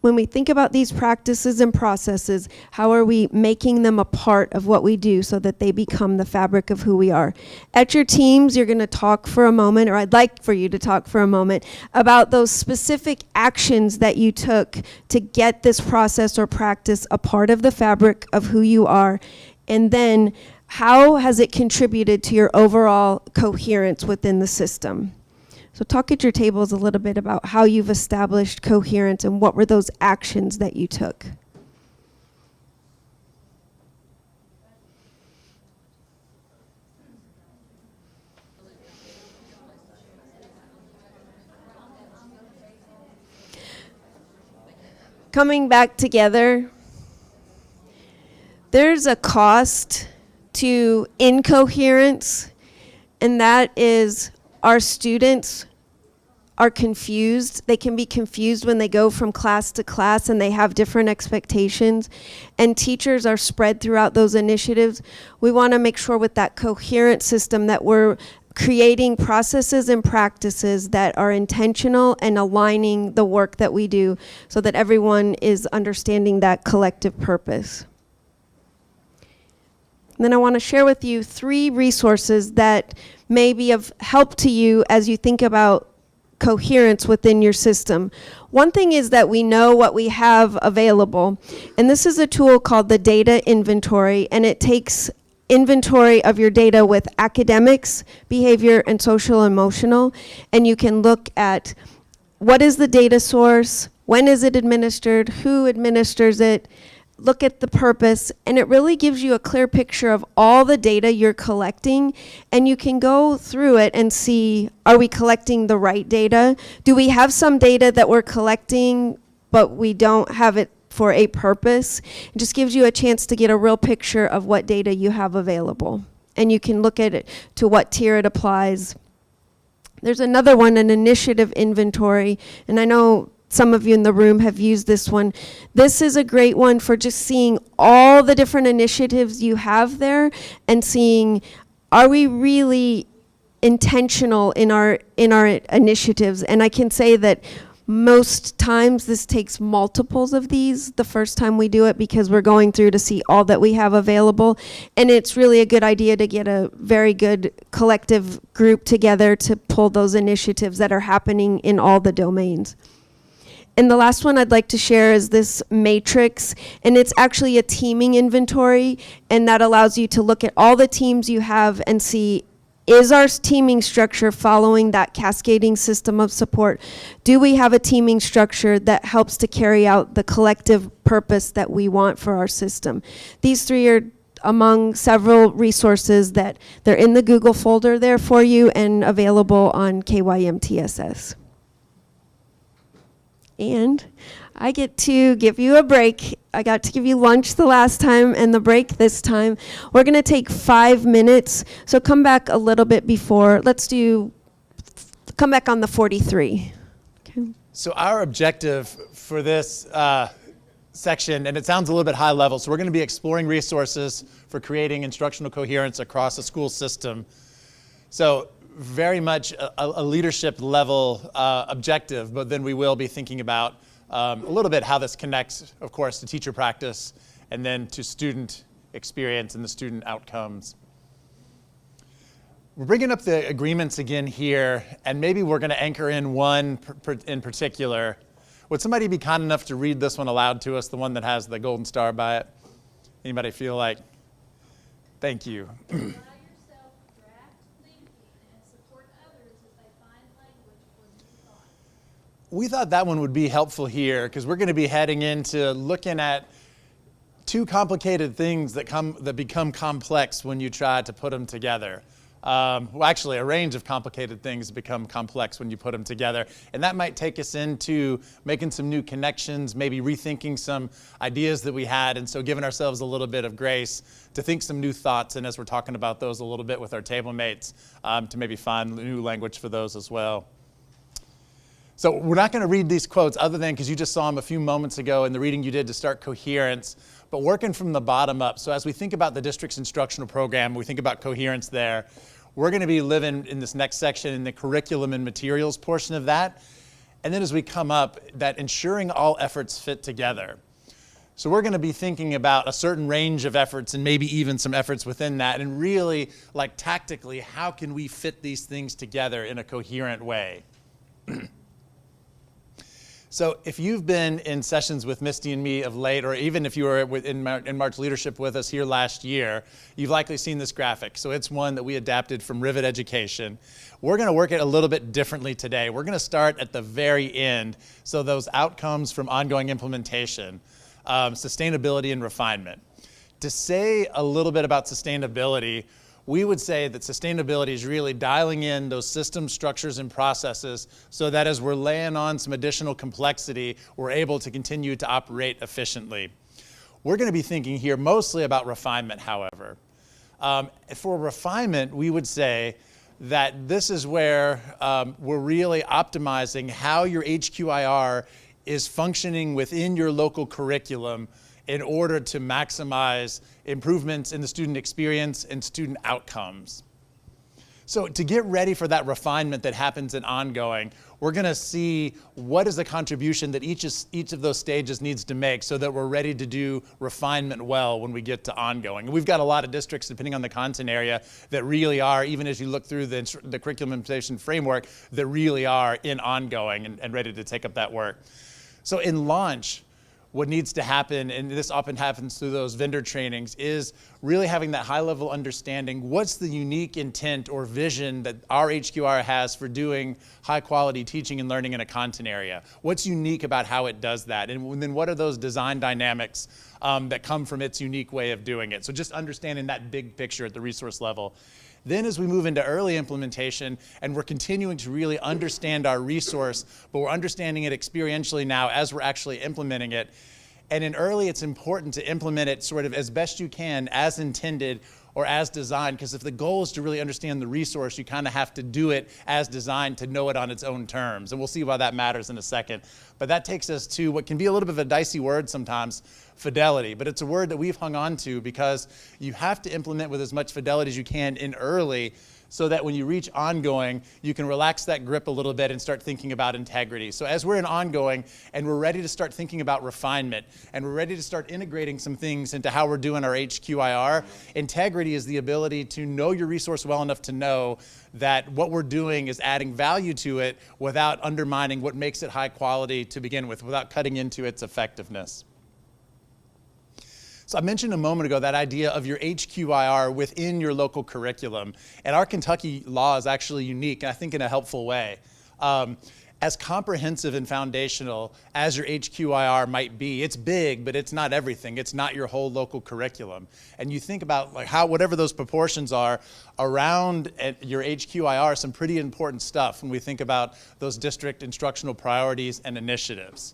Speaker 4: When we think about these practices and processes, how are we making them a part of what we do so that they become the fabric of who we are? At your teams, you're going to talk for a moment, or I'd like for you to talk for a moment, about those specific actions that you took to get this process or practice a part of the fabric of who you are, and then how has it contributed to your overall coherence within the system? So talk at your tables a little bit about how you've established coherence and what were those actions that you took. Coming back together, there's a cost to incoherence, and that is our students are confused. They can be confused when they go from class to class and they have different expectations, and teachers are spread throughout those initiatives. We want to make sure with that coherent system that we're creating processes and practices that are intentional and aligning the work that we do so that everyone is understanding that collective purpose. And then I want to share with you 3 resources that may be of help to you as you think about coherence within your system. One thing is that we know what we have available, and this is a tool called the data inventory, and it takes inventory of your data with academics, behavior, and social emotional, and you can look at what is the data source, when is it administered, who administers it, look at the purpose, and it really gives you a clear picture of all the data you're collecting, and you can go through it and see, are we collecting the right data? Do we have some data that we're collecting, but we don't have it for a purpose? It just gives you a chance to get a real picture of what data you have available, and you can look at it to what tier it applies. There's another one, an initiative inventory, and I know some of you in the room have used this one. This is a great one for just seeing all the different initiatives you have there and seeing, are we really intentional in our initiatives? And I can say that most times this takes multiples of these the first time we do it because we're going through to see all that we have available. And it's really a good idea to get a very good collective group together to pull those initiatives that are happening in all the domains. And the last one I'd like to share is this matrix, and it's actually a teaming inventory, and that allows you to look at all the teams you have and see, is our teaming structure following that cascading system of support? Do we have a teaming structure that helps to carry out the collective purpose that we want for our system? These three are among several resources that they're in the Google folder there for you and available on KYMTSS. And I get to give you a break. I got to give you lunch the last time and the break this time. We're going to take 5 minutes, so come back a little bit before. Come back on the 43. Okay.
Speaker 5: So our objective for this section, and it sounds a little bit high level, so we're going to be exploring resources for creating instructional coherence across the school system. So very much a leadership level objective, but then we will be thinking about a little bit how this connects, of course, to teacher practice and then to student experience and the student outcomes. We're bringing up the agreements again here, and maybe we're going to anchor in one in particular. Would somebody be kind enough to read this one aloud to us, the one that has the golden star by it? Anybody feel like? Thank you. We thought that one would be helpful here because we're going to be heading into looking at two complicated things that become complex when you try to put them together. Well, actually, a range of complicated things become complex when you put them together. And that might take us into making some new connections, maybe rethinking some ideas that we had, and so giving ourselves a little bit of grace to think some new thoughts, and as we're talking about those a little bit with our table mates, to maybe find new language for those as well. So we're not going to read these quotes other than because you just saw them a few moments ago in the reading you did to start coherence, but working from the bottom up. So as we think about the district's instructional program, we think about coherence there, we're going to be living in this next section in the curriculum and materials portion of that. And then as we come up, that ensuring all efforts fit together. So we're going to be thinking about a certain range of efforts and maybe even some efforts within that, and really, like tactically, how can we fit these things together in a coherent way? So if you've been in sessions with Misty and me of late, or even if you were in March Leadership with us here last year, you've likely seen this graphic. So it's one that we adapted from Rivet Education. We're going to work it a little bit differently today. We're going to start at the very end, so those outcomes from ongoing implementation, sustainability and refinement. To say a little bit about sustainability, we would say that sustainability is really dialing in those systems, structures, and processes so that as we're laying on some additional complexity, we're able to continue to operate efficiently. We're going to be thinking here mostly about refinement, however. For refinement, we would say that this is where we're really optimizing how your HQIR is functioning within your local curriculum in order to maximize improvements in the student experience and student outcomes. So to get ready for that refinement that happens in ongoing, we're going to see what is the contribution that each of those stages needs to make so that we're ready to do refinement well when we get to ongoing. And we've got a lot of districts, depending on the content area, that really are, even as you look through the curriculum implementation framework, that really are in ongoing and ready to take up that work. So in launch, what needs to happen, and this often happens through those vendor trainings, is really having that high-level understanding. What's the unique intent or vision that our HQIR has for doing high-quality teaching and learning in a content area? What's unique about how it does that? And then what are those design dynamics that come from its unique way of doing it? So just understanding that big picture at the resource level. Then as we move into early implementation, and we're continuing to really understand our resource, but we're understanding it experientially now as we're actually implementing it. And in early, it's important to implement it sort of as best you can, as intended or as designed, because if the goal is to really understand the resource, you kind of have to do it as designed to know it on its own terms. And we'll see why that matters in a second. But that takes us to what can be a little bit of a dicey word sometimes, fidelity. But it's a word that we've hung on to because you have to implement with as much fidelity as you can in early so that when you reach ongoing, you can relax that grip a little bit and start thinking about integrity. So as we're in ongoing and we're ready to start thinking about refinement and we're ready to start integrating some things into how we're doing our HQIR, integrity is the ability to know your resource well enough to know that what we're doing is adding value to it without undermining what makes it high quality to begin with, without cutting into its effectiveness. So I mentioned a moment ago that idea of your HQIR within your local curriculum. And our Kentucky law is actually unique, I think in a helpful way. As comprehensive and foundational as your HQIR might be, it's big, but it's not everything. It's not your whole local curriculum. And you think about like how, whatever those proportions are, around your HQIR, some pretty important stuff when we think about those district instructional priorities and initiatives.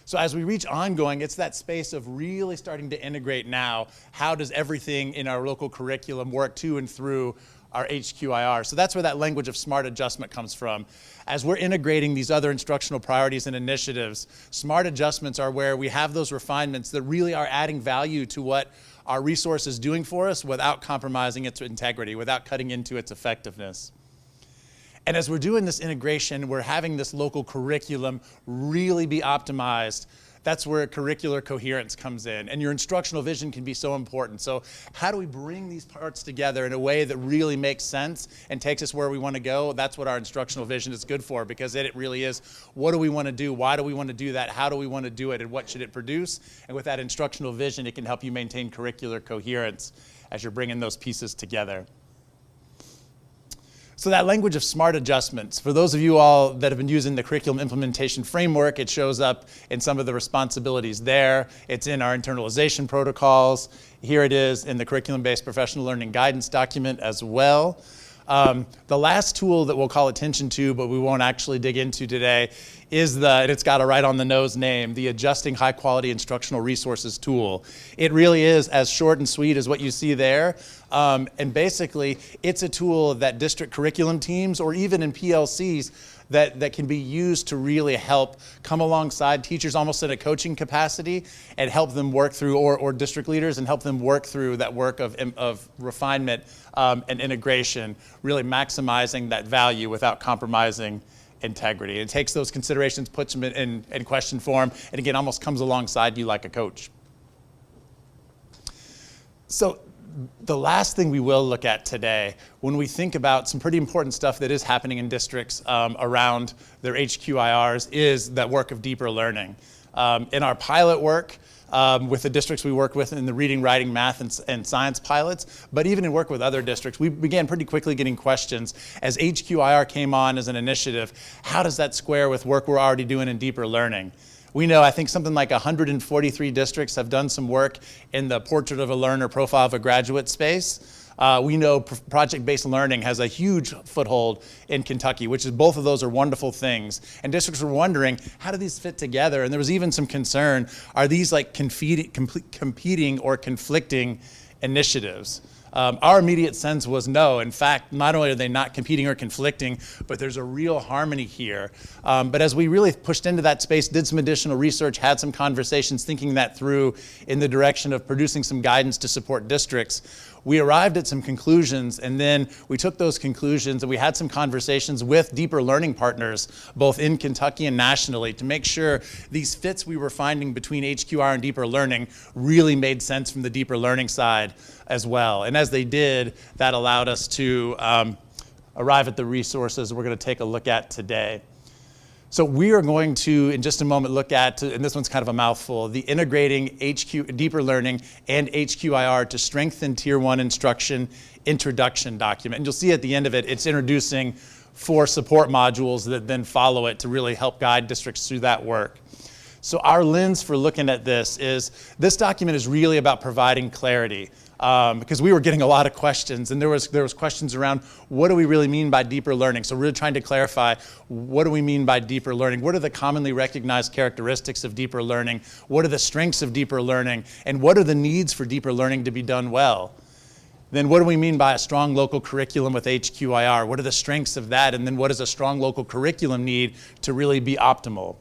Speaker 5: So as we reach ongoing, it's that space of really starting to integrate now, how does everything in our local curriculum work to and through our HQIR. So that's where that language of smart adjustment comes from. As we're integrating these other instructional priorities and initiatives, smart adjustments are where we have those refinements that really are adding value to what our resource is doing for us without compromising its integrity, without cutting into its effectiveness. And as we're doing this integration, we're having this local curriculum really be optimized. That's where curricular coherence comes in. And your instructional vision can be so important. So how do we bring these parts together in a way that really makes sense and takes us where we want to go? That's what our instructional vision is good for, because it really is, what do we want to do? Why do we want to do that? How do we want to do it? And what should it produce? And with that instructional vision, it can help you maintain curricular coherence as you're bringing those pieces together. So that language of smart adjustments, for those of you all that have been using the curriculum implementation framework, it shows up in some of the responsibilities there. It's in our internalization protocols. Here it is in the curriculum-based professional learning guidance document as well. The last tool that we'll call attention to, but we won't actually dig into today, is and it's got a right on the nose name, the Adjusting High Quality Instructional Resources tool. It really is as short and sweet as what you see there. And basically, it's a tool that district curriculum teams, or even in PLCs, that can be used to really help come alongside teachers almost in a coaching capacity and help them work through, or district leaders, and help them work through that work of refinement and integration, really maximizing that value without compromising integrity. It takes those considerations, puts them in question form, and again, almost comes alongside you like a coach. So the last thing we will look at today, when we think about some pretty important stuff that is happening in districts around their HQIRs, is that work of deeper learning. In our pilot work, with the districts we work with in the reading, writing, math, and science pilots, but even in work with other districts, we began pretty quickly getting questions as HQIR came on as an initiative. How does that square with work we're already doing in deeper learning? We know, I think something like 143 districts have done some work in the portrait of a learner, profile of a graduate space. We know project-based learning has a huge foothold in Kentucky, which is, both of those are wonderful things. And districts were wondering, how do these fit together? And there was even some concern, are these like competing or conflicting initiatives? Our immediate sense was no. In fact, not only are they not competing or conflicting, but there's a real harmony here. But as we really pushed into that space, did some additional research, had some conversations, thinking that through in the direction of producing some guidance to support districts, we arrived at some conclusions, and then we took those conclusions and we had some conversations with deeper learning partners, both in Kentucky and nationally, to make sure these fits we were finding between HQR and deeper learning really made sense from the deeper learning side as well. And as they did, that allowed us to arrive at the resources we're going to take a look at today. So we are going to, in just a moment, look at, and this one's kind of a mouthful, the Integrating Deeper Learning and HQIR to Strengthen Tier 1 Instruction Introduction document. And you'll see at the end of it, it's introducing 4 support modules that then follow it to really help guide districts through that work. So our lens for looking at this document is really about providing clarity. Because we were getting a lot of questions, and there was questions around, what do we really mean by deeper learning? So we're really trying to clarify, what do we mean by deeper learning? What are the commonly recognized characteristics of deeper learning? What are the strengths of deeper learning? And what are the needs for deeper learning to be done well? Then what do we mean by a strong local curriculum with HQIR? What are the strengths of that? And then what does a strong local curriculum need to really be optimal?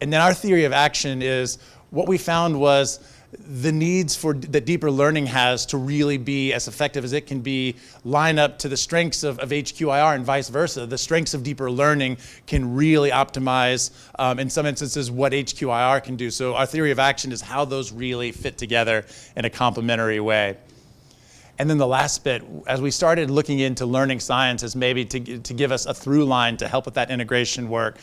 Speaker 5: And then our theory of action is, what we found was the needs that deeper learning has to really be as effective as it can be line up to the strengths of HQIR and vice versa. The strengths of deeper learning can really optimize, in some instances, what HQIR can do. So our theory of action is how those really fit together in a complementary way. And then the last bit, as we started looking into learning sciences, maybe to give us a through line to help with that integration work,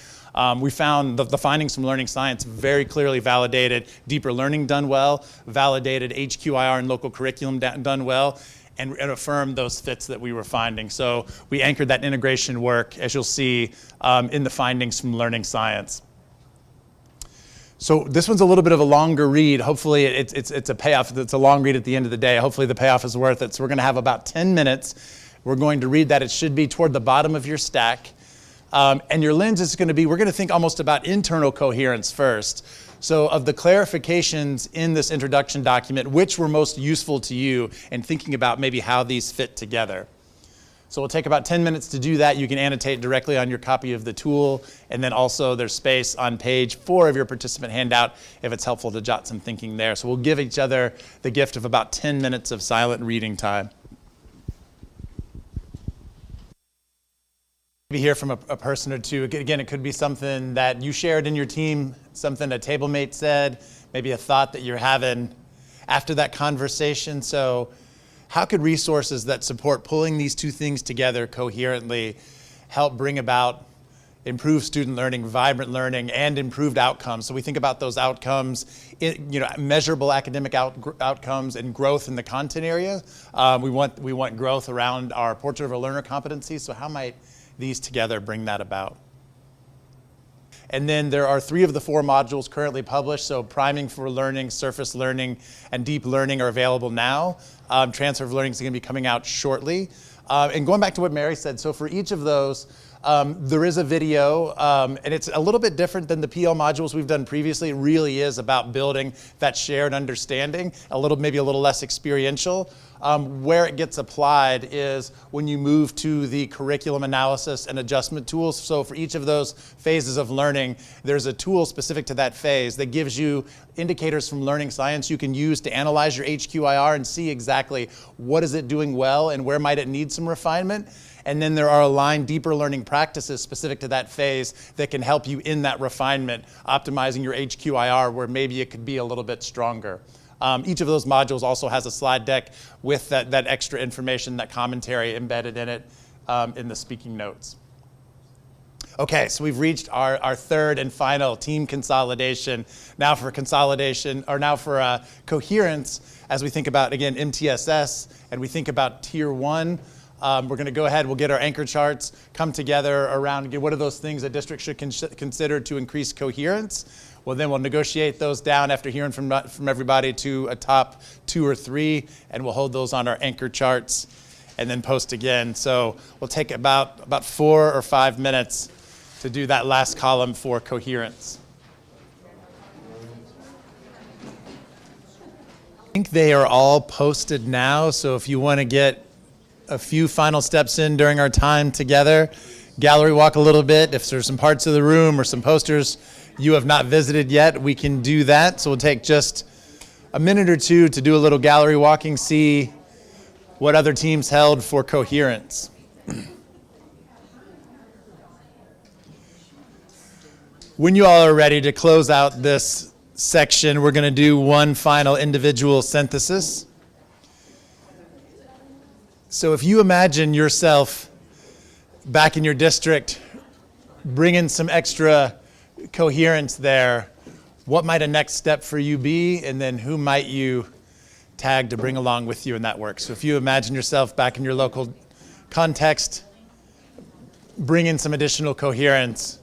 Speaker 5: we found the findings from learning science very clearly validated deeper learning done well, validated HQIR and local curriculum done well, and affirmed those fits that we were finding. So we anchored that integration work, as you'll see, in the findings from learning science. So this one's a little bit of a longer read. Hopefully it's a payoff. It's a long read at the end of the day. Hopefully the payoff is worth it. So we're going to have about 10 minutes. We're going to read that. It should be toward the bottom of your stack. And your lens is going to be, we're going to think almost about internal coherence first. So of the clarifications in this introduction document, which were most useful to you in thinking about maybe how these fit together. So we'll take about 10 minutes to do that. You can annotate directly on your copy of the tool, and then also there's space on page 4 of your participant handout if it's helpful to jot some thinking there. So we'll give each other the gift of about 10 minutes of silent reading time. Maybe hear from a person or two. Again, it could be something that you shared in your team, something a table mate said, maybe a thought that you're having after that conversation. So how could resources that support pulling these two things together coherently help bring about improved student learning, vibrant learning, and improved outcomes? So we think about those outcomes, measurable academic outcomes and growth in the content area. We want growth around our portrait of a learner competency. So how might these together bring that about? And then there are 3 of the 4 modules currently published. So priming for learning, surface learning, and deep learning are available now. Transfer of learning is going to be coming out shortly. And going back to what Mary said, so for each of those, there is a video, and it's a little bit different than the PL modules we've done previously. It really is about building that shared understanding, maybe a little less experiential. Where it gets applied is when you move to the curriculum analysis and adjustment tools. So for each of those phases of learning, there's a tool specific to that phase that gives you indicators from learning science you can use to analyze your HQIR and see exactly what is it doing well and where might it need some refinement. And then there are aligned deeper learning practices specific to that phase that can help you in that refinement, optimizing your HQIR where maybe it could be a little bit stronger. Each of those modules also has a slide deck with that extra information, that commentary embedded in it in the speaking notes. Okay, so we've reached our third and final team consolidation. Now for coherence, as we think about, again, MTSS, and we think about Tier 1, we're going to go ahead, we'll get our anchor charts, come together around what are those things a district should consider to increase coherence. Well, then we'll negotiate those down after hearing from everybody to a top 2 or 3, and we'll hold those on our anchor charts and then post again. So we'll take about 4 or 5 minutes to do that last column for coherence. I think they are all posted now, so if you want to get a few final steps in during our time together, gallery walk a little bit. If there's some parts of the room or some posters you have not visited yet, we can do that. So we'll take just a minute or 2 to do a little gallery walking, see what other teams held for coherence. When you all are ready to close out this section, we're going to do one final individual synthesis. So if you imagine yourself back in your district, bringing some extra coherence there, what might a next step for you be, and then who might you tag to bring along with you in that work? So if you imagine yourself back in your local context, bring in some additional coherence,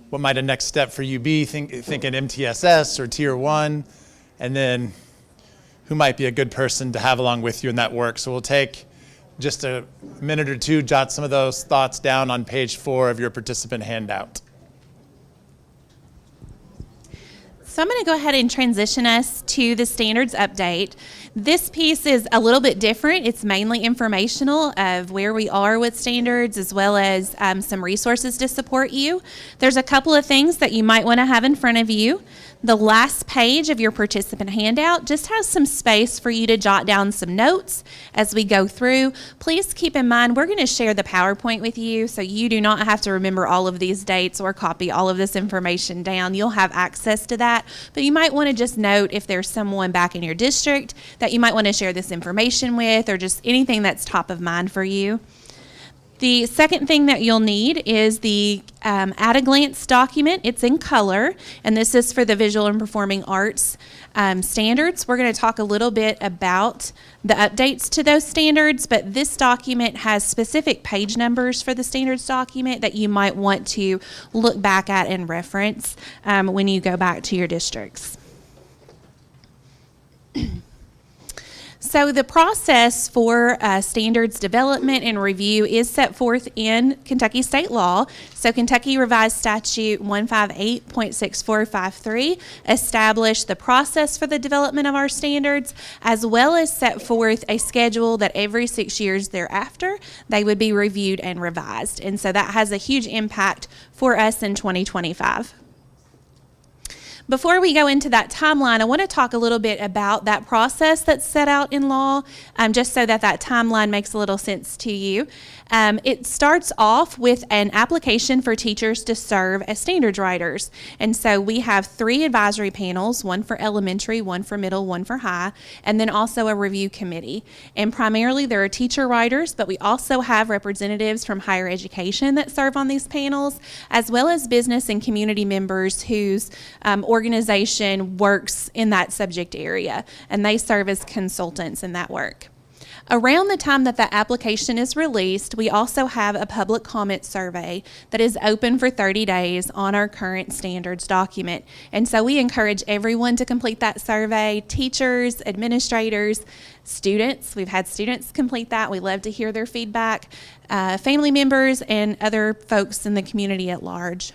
Speaker 5: what might a next step for you be? Think an MTSS or Tier 1, and then who might be a good person to have along with you in that work? So we'll take just a minute or 2, jot some of those thoughts down on page 4 of your participant handout.
Speaker 1: So I'm going to go ahead and transition us to the standards update. This piece is a little bit different. It's mainly informational of where we are with standards, as well as some resources to support you. There's a couple of things that you might want to have in front of you. The last page of your participant handout just has some space for you to jot down some notes as we go through. Please keep in mind we're going to share the PowerPoint with you, so you do not have to remember all of these dates or copy all of this information down. You'll have access to that, but you might want to just note if there's someone back in your district that you might want to share this information with, or just anything that's top of mind for you. The second thing that you'll need is the at-a-glance document. It's in color, and this is for the visual and performing arts standards. We're going to talk a little bit about the updates to those standards, but this document has specific page numbers for the standards document that you might want to look back at and reference when you go back to your districts. So the process for standards development and review is set forth in Kentucky state law. So Kentucky Revised Statute 158.6453 established the process for the development of our standards, as well as set forth a schedule that every 6 years thereafter they would be reviewed and revised. And so that has a huge impact for us in 2025. Before we go into that timeline, I want to talk a little bit about that process that's set out in law, just so that timeline makes a little sense to you. It starts off with an application for teachers to serve as standards writers. And so we have 3 advisory panels, one for elementary, one for middle, one for high, and then also a review committee. And primarily there are teacher writers, but we also have representatives from higher education that serve on these panels, as well as business and community members whose organization works in that subject area, and they serve as consultants in that work. Around the time that that application is released, we also have a public comment survey that is open for 30 days on our current standards document. And so we encourage everyone to complete that survey, teachers, administrators, students. We've had students complete that. We love to hear their feedback, family members, and other folks in the community at large.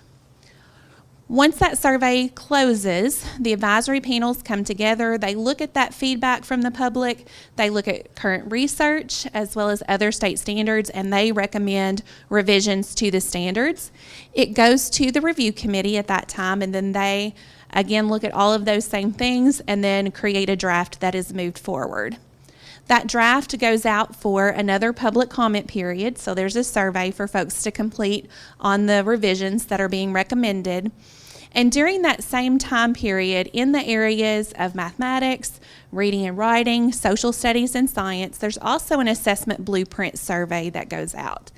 Speaker 1: Once that survey closes, the advisory panels come together. They look at that feedback from the public. They look at current research as well as other state standards, and they recommend revisions to the standards. It goes to the review committee at that time, and then they, again, look at all of those same things and then create a draft that is moved forward. That draft goes out for another public comment period, so there's a survey for folks to complete on the revisions that are being recommended. And during that same time period, in the areas of mathematics, reading and writing, social studies, and science, there's also an assessment blueprint survey that goes out.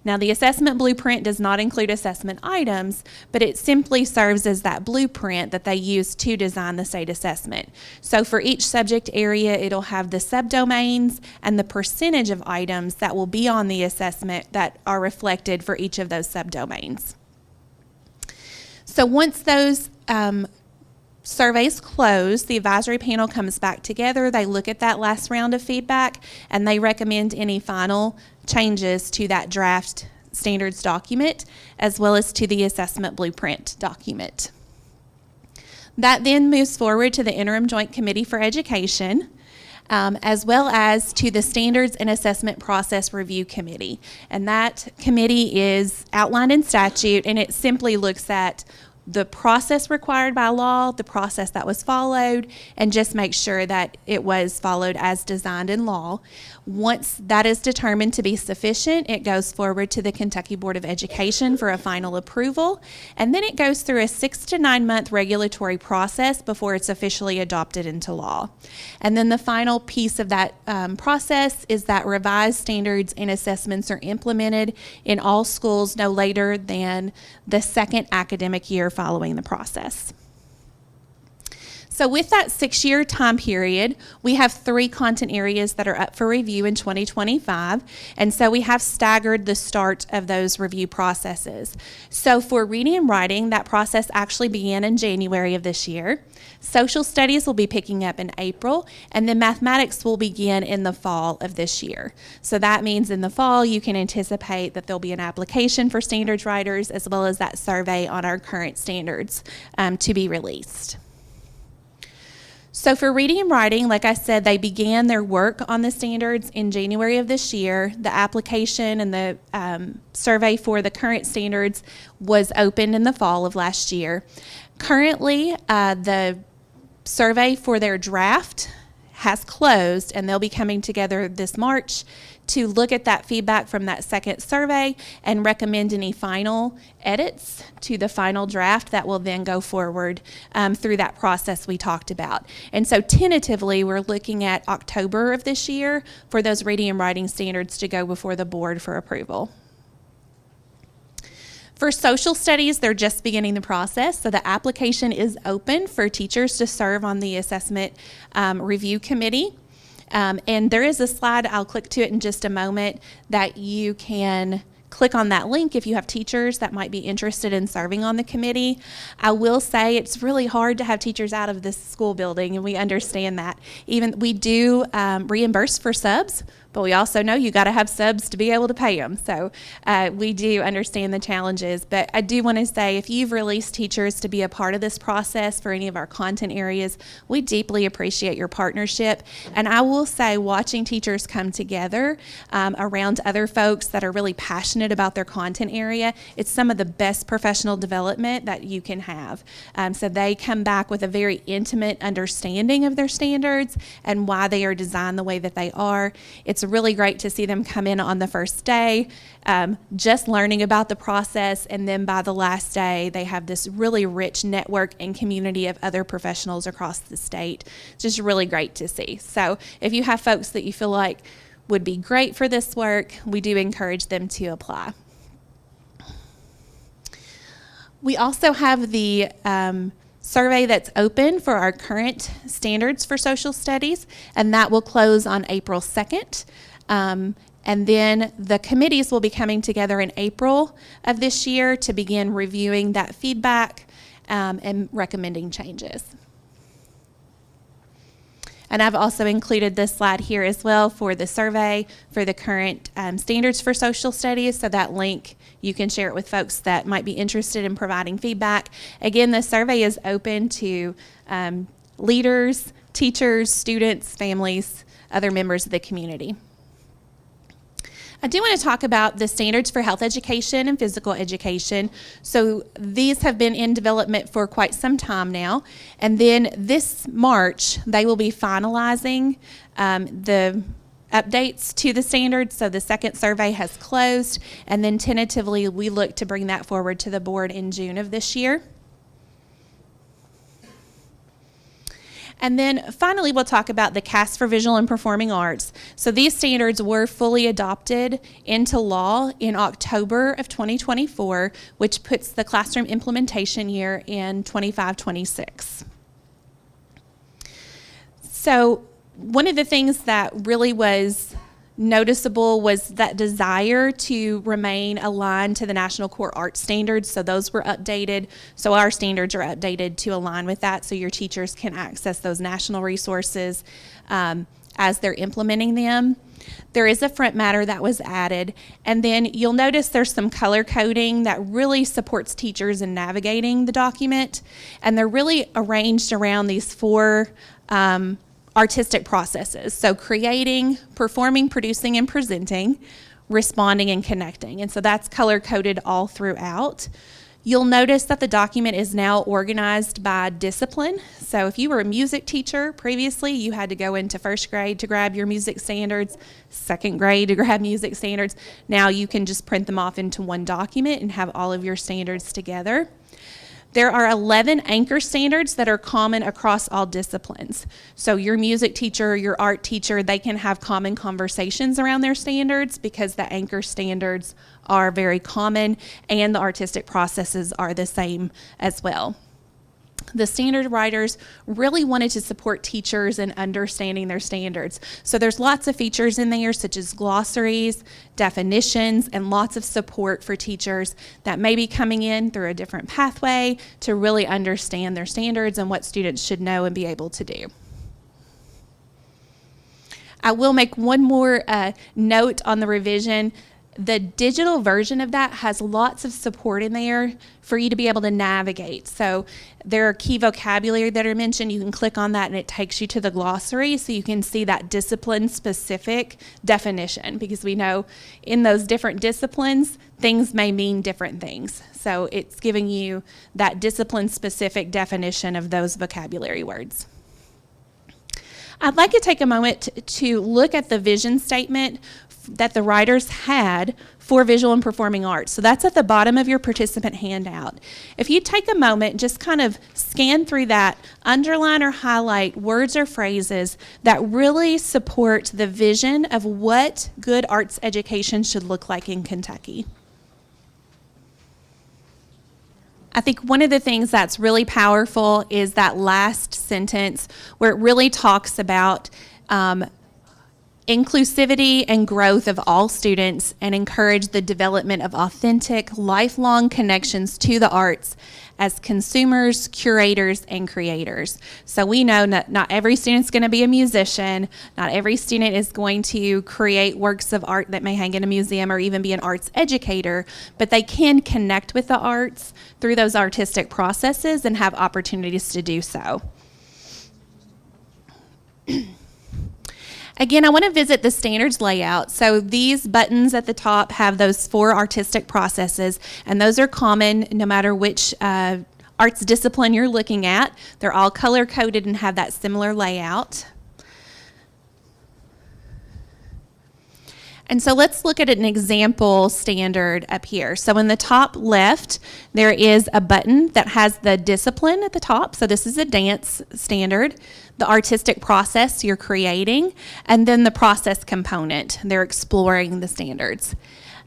Speaker 1: Now, the assessment blueprint does not include assessment items, but it simply serves as that blueprint that they use to design the state assessment. So for each subject area, it'll have the subdomains and the percentage of items that will be on the assessment that are reflected for each of those subdomains. So once those surveys close, the advisory panel comes back together. They look at that last round of feedback, and they recommend any final changes to that draft standards document, as well as to the assessment blueprint document. That then moves forward to the Interim Joint Committee for Education, as well as to the Standards and Assessment Process Review Committee. And that committee is outlined in statute, and it simply looks at the process required by law, the process that was followed, and just make sure that it was followed as designed in law. Once that is determined to be sufficient, it goes forward to the Kentucky Board of Education for a final approval, and then it goes through a 6 to 9 month regulatory process before it's officially adopted into law. And then the final piece of that process is that revised standards and assessments are implemented in all schools no later than the second academic year following the process. So with that 6-year time period, we have 3 content areas that are up for review in 2025. And so we have staggered the start of those review processes. So for reading and writing, that process actually began in January of this year. Social studies will be picking up in April, and then mathematics will begin in the fall of this year. So that means in the fall, you can anticipate that there'll be an application for standards writers, as well as that survey on our current standards to be released. So for reading and writing, like I said, they began their work on the standards in January of this year. The application and the survey for the current standards was opened in the fall of last year. Currently, the survey for their draft has closed, and they'll be coming together this March to look at that feedback from that second survey and recommend any final edits to the final draft that will then go forward through that process we talked about. And so tentatively, we're looking at October of this year for those reading and writing standards to go before the board for approval. For social studies, they're just beginning the process, so the application is open for teachers to serve on the assessment review committee. And there is a slide, I'll click to it in just a moment, that you can click on that link if you have teachers that might be interested in serving on the committee. I will say it's really hard to have teachers out of this school building, and we understand that. Even we do reimburse for subs, but we also know you got to have subs to be able to pay them. So we do understand the challenges. But I do want to say, if you've released teachers to be a part of this process for any of our content areas, we deeply appreciate your partnership. And I will say, watching teachers come together around other folks that are really passionate about their content area, it's some of the best professional development that you can have. So they come back with a very intimate understanding of their standards and why they are designed the way that they are. It's really great to see them come in on the first day, just learning about the process, and then by the last day, they have this really rich network and community of other professionals across the state. It's just really great to see. So if you have folks that you feel like would be great for this work, we do encourage them to apply. We also have the survey that's open for our current standards for social studies, and that will close on April 2nd. And then the committees will be coming together in April of this year to begin reviewing that feedback and recommending changes. And I've also included this slide here as well for the survey for the current standards for social studies. So that link, you can share it with folks that might be interested in providing feedback. Again, the survey is open to leaders, teachers, students, families, other members of the community. I do want to talk about the standards for health education and physical education. So these have been in development for quite some time now. And then this March, they will be finalizing the updates to the standards. So the second survey has closed, and then tentatively we look to bring that forward to the board in June of this year. And then finally, we'll talk about the CAS for Visual and Performing Arts. So these standards were fully adopted into law in October of 2024, which puts the classroom implementation year in 25-26. So one of the things that really was noticeable was that desire to remain aligned to the National Core Arts Standards. So those were updated. So our standards are updated to align with that, so your teachers can access those national resources as they're implementing them. There is a front matter that was added, and then you'll notice there's some color coding that really supports teachers in navigating the document, and they're really arranged around these four artistic processes. So creating, performing, producing, and presenting, responding, and connecting. And so that's color coded all throughout. You'll notice that the document is now organized by discipline. So if you were a music teacher previously, you had to go into first grade to grab your music standards, second grade to grab music standards. Now you can just print them off into one document and have all of your standards together. There are 11 anchor standards that are common across all disciplines. So your music teacher, your art teacher, they can have common conversations around their standards because the anchor standards are very common and the artistic processes are the same as well. The standard writers really wanted to support teachers in understanding their standards. So there's lots of features in there, such as glossaries, definitions, and lots of support for teachers that may be coming in through a different pathway to really understand their standards and what students should know and be able to do. I will make one more note on the revision.
Speaker 8: The digital version of that has lots of support in there for you to be able to navigate. So there are key vocabulary that are mentioned. You can click on that and it takes you to the glossary so you can see that discipline-specific definition, because we know in those different disciplines, things may mean different things. So it's giving you that discipline-specific definition of those vocabulary words. I'd like to take a moment to look at the vision statement that the writers had for visual and performing arts. So that's at the bottom of your participant handout. If you take a moment, just kind of scan through that, underline or highlight words or phrases that really support the vision of what good arts education should look like in Kentucky. I think one of the things that's really powerful is that last sentence where it really talks about inclusivity and growth of all students and encourage the development of authentic, lifelong connections to the arts as consumers, curators, and creators. So we know not every student's going to be a musician, not every student is going to create works of art that may hang in a museum or even be an arts educator, but they can connect with the arts through those artistic processes and have opportunities to do so. Again, I want to visit the standards layout. So these buttons at the top have those 4 artistic processes, and those are common no matter which arts discipline you're looking at. They're all color-coded and have that similar layout. And so let's look at an example standard up here. So in the top left, there is a button that has the discipline at the top. So this is a dance standard, the artistic process you're creating, and then the process component. They're exploring the standards.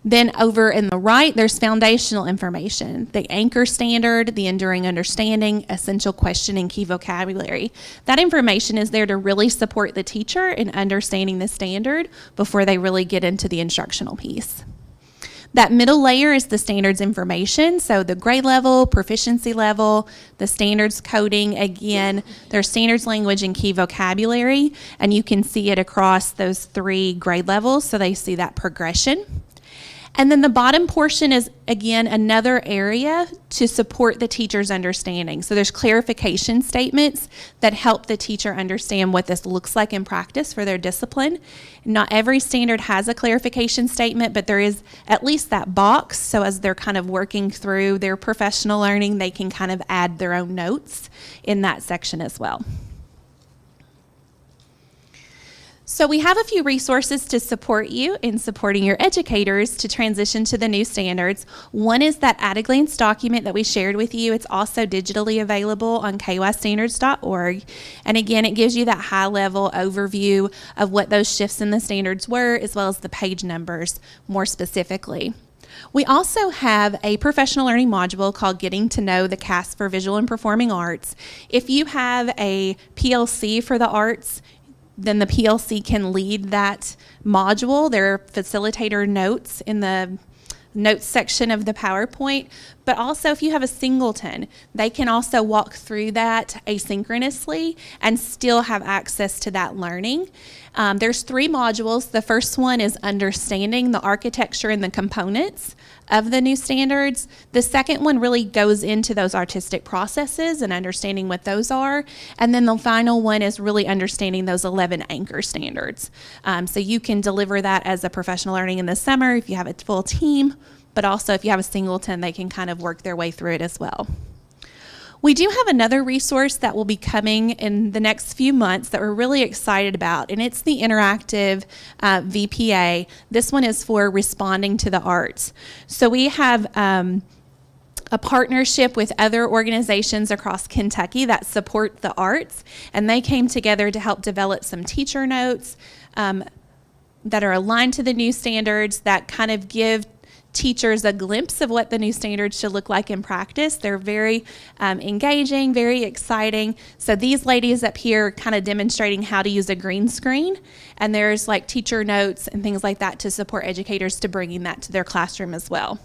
Speaker 8: Then over in the right, there's foundational information, the anchor standard, the enduring understanding, essential question, and key vocabulary. That information is there to really support the teacher in understanding the standard before they really get into the instructional piece. That middle layer is the standards information, so the grade level, proficiency level, the standards coding. Again, there's standards language and key vocabulary, and you can see it across those 3 grade levels, so they see that progression. And then the bottom portion is, again, another area to support the teacher's understanding. So there's clarification statements that help the teacher understand what this looks like in practice for their discipline. Not every standard has a clarification statement, but there is at least that box. So as they're kind of working through their professional learning, they can kind of add their own notes in that section as well. So we have a few resources to support you in supporting your educators to transition to the new standards. One is that at-a-glance document that we shared with you. It's also digitally available on kystandards.org. And again, it gives you that high-level overview of what those shifts in the standards were, as well as the page numbers more specifically. We also have a professional learning module called Getting to Know the CAS for Visual and Performing Arts. If you have a PLC for the arts, then the PLC can lead that module. There are facilitator notes in the notes section of the PowerPoint, but also if you have a singleton, they can also walk through that asynchronously and still have access to that learning. There's 3 modules. The first one is understanding the architecture and the components of the new standards. The second one really goes into those artistic processes and understanding what those are. And then the final one is really understanding those 11 anchor standards. So you can deliver that as a professional learning in the summer if you have a full team, but also if you have a singleton, they can kind of work their way through it as well. We do have another resource that will be coming in the next few months that we're really excited about, and it's the interactive VPA. This one is for responding to the arts. So we have a partnership with other organizations across Kentucky that support the arts, and they came together to help develop some teacher notes that are aligned to the new standards that kind of give teachers a glimpse of what the new standards should look like in practice. They're very engaging, very exciting. So these ladies up here kind of demonstrating how to use a green screen, and there's like teacher notes and things like that to support educators to bringing that to their classroom as well.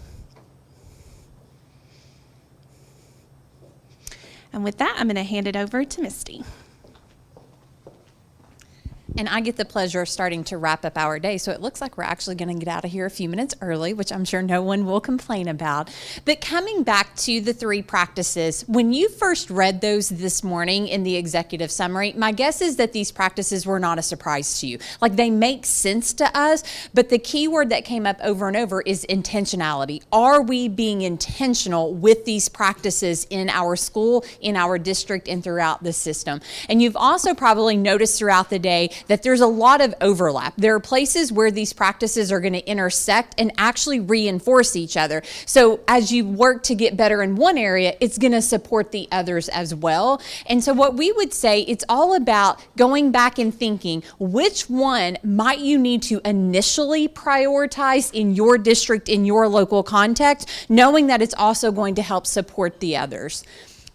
Speaker 8: And with that, I'm going to hand it over to Misty.
Speaker 3: And I get the pleasure of starting to wrap up our day. So it looks like we're actually going to get out of here a few minutes early, which I'm sure no one will complain about. But coming back to the 3 practices, when you first read those this morning in the executive summary, my guess is that these practices were not a surprise to you. Like, they make sense to us, but the key word that came up over and over is intentionality. Are we being intentional with these practices in our school, in our district, and throughout the system? And you've also probably noticed throughout the day that there's a lot of overlap. There are places where these practices are going to intersect and actually reinforce each other. So as you work to get better in one area, it's going to support the others as well. And so what we would say, it's all about going back and thinking, which one might you need to initially prioritize in your district, in your local context, knowing that it's also going to help support the others.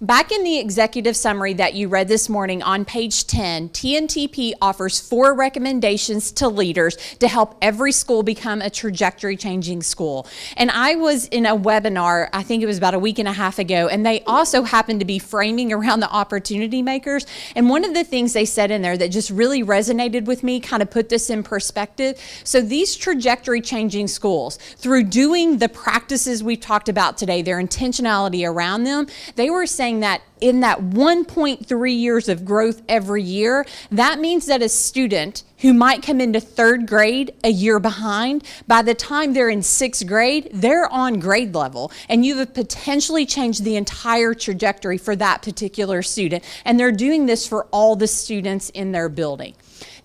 Speaker 3: Back in the executive summary that you read this morning on page 10, TNTP offers 4 recommendations to leaders to help every school become a trajectory-changing school. And I was in a webinar, I think it was about a week and a half ago, and they also happened to be framing around the opportunity makers. And one of the things they said in there that just really resonated with me, kind of put this in perspective. So these trajectory-changing schools, through doing the practices we've talked about today, their intentionality around them, they were saying that in that 1.3 years of growth every year, that means that a student who might come into 3rd grade a year behind, by the time they're in 6th grade, they're on grade level. And you have potentially changed the entire trajectory for that particular student. And they're doing this for all the students in their building.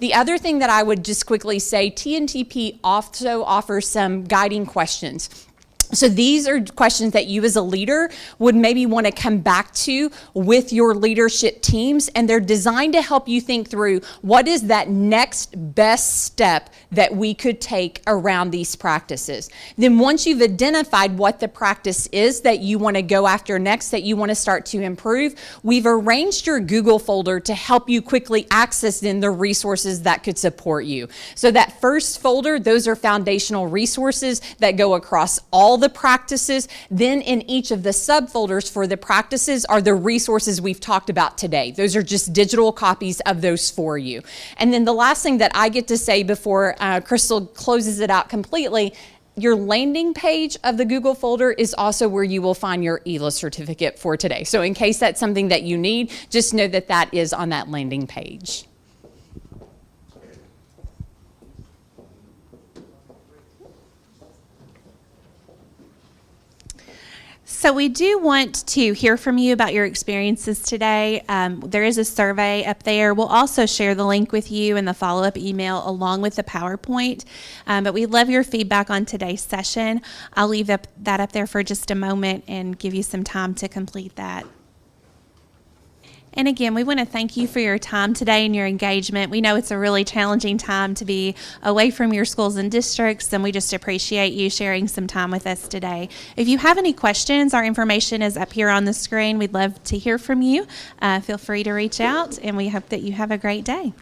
Speaker 3: The other thing that I would just quickly say, TNTP also offers some guiding questions. So these are questions that you as a leader would maybe want to come back to with your leadership teams, and they're designed to help you think through what is that next best step that we could take around these practices. Then once you've identified what the practice is that you want to go after next, that you want to start to improve, we've arranged your Google folder to help you quickly access then the resources that could support you. So that first folder, those are foundational resources that go across all the practices. Then in each of the subfolders for the practices are the resources we've talked about today. Those are just digital copies of those for you. And then the last thing that I get to say before Crystal closes it out completely, your landing page of the Google folder is also where you will find your ELA certificate for today. So in case that's something that you need, just know that that is on that landing page.
Speaker 8: So we do want to hear from you about your experiences today. There is a survey up there. We'll also share the link with you in the follow-up email along with the PowerPoint. But we love your feedback on today's session. I'll leave that up there for just a moment and give you some time to complete that. And again, we want to thank you for your time today and your engagement. We know it's a really challenging time to be away from your schools and districts, and we just appreciate you sharing some time with us today. If you have any questions, our information is up here on the screen. We'd love to hear from you. Feel free to reach out, and we hope that you have a great day.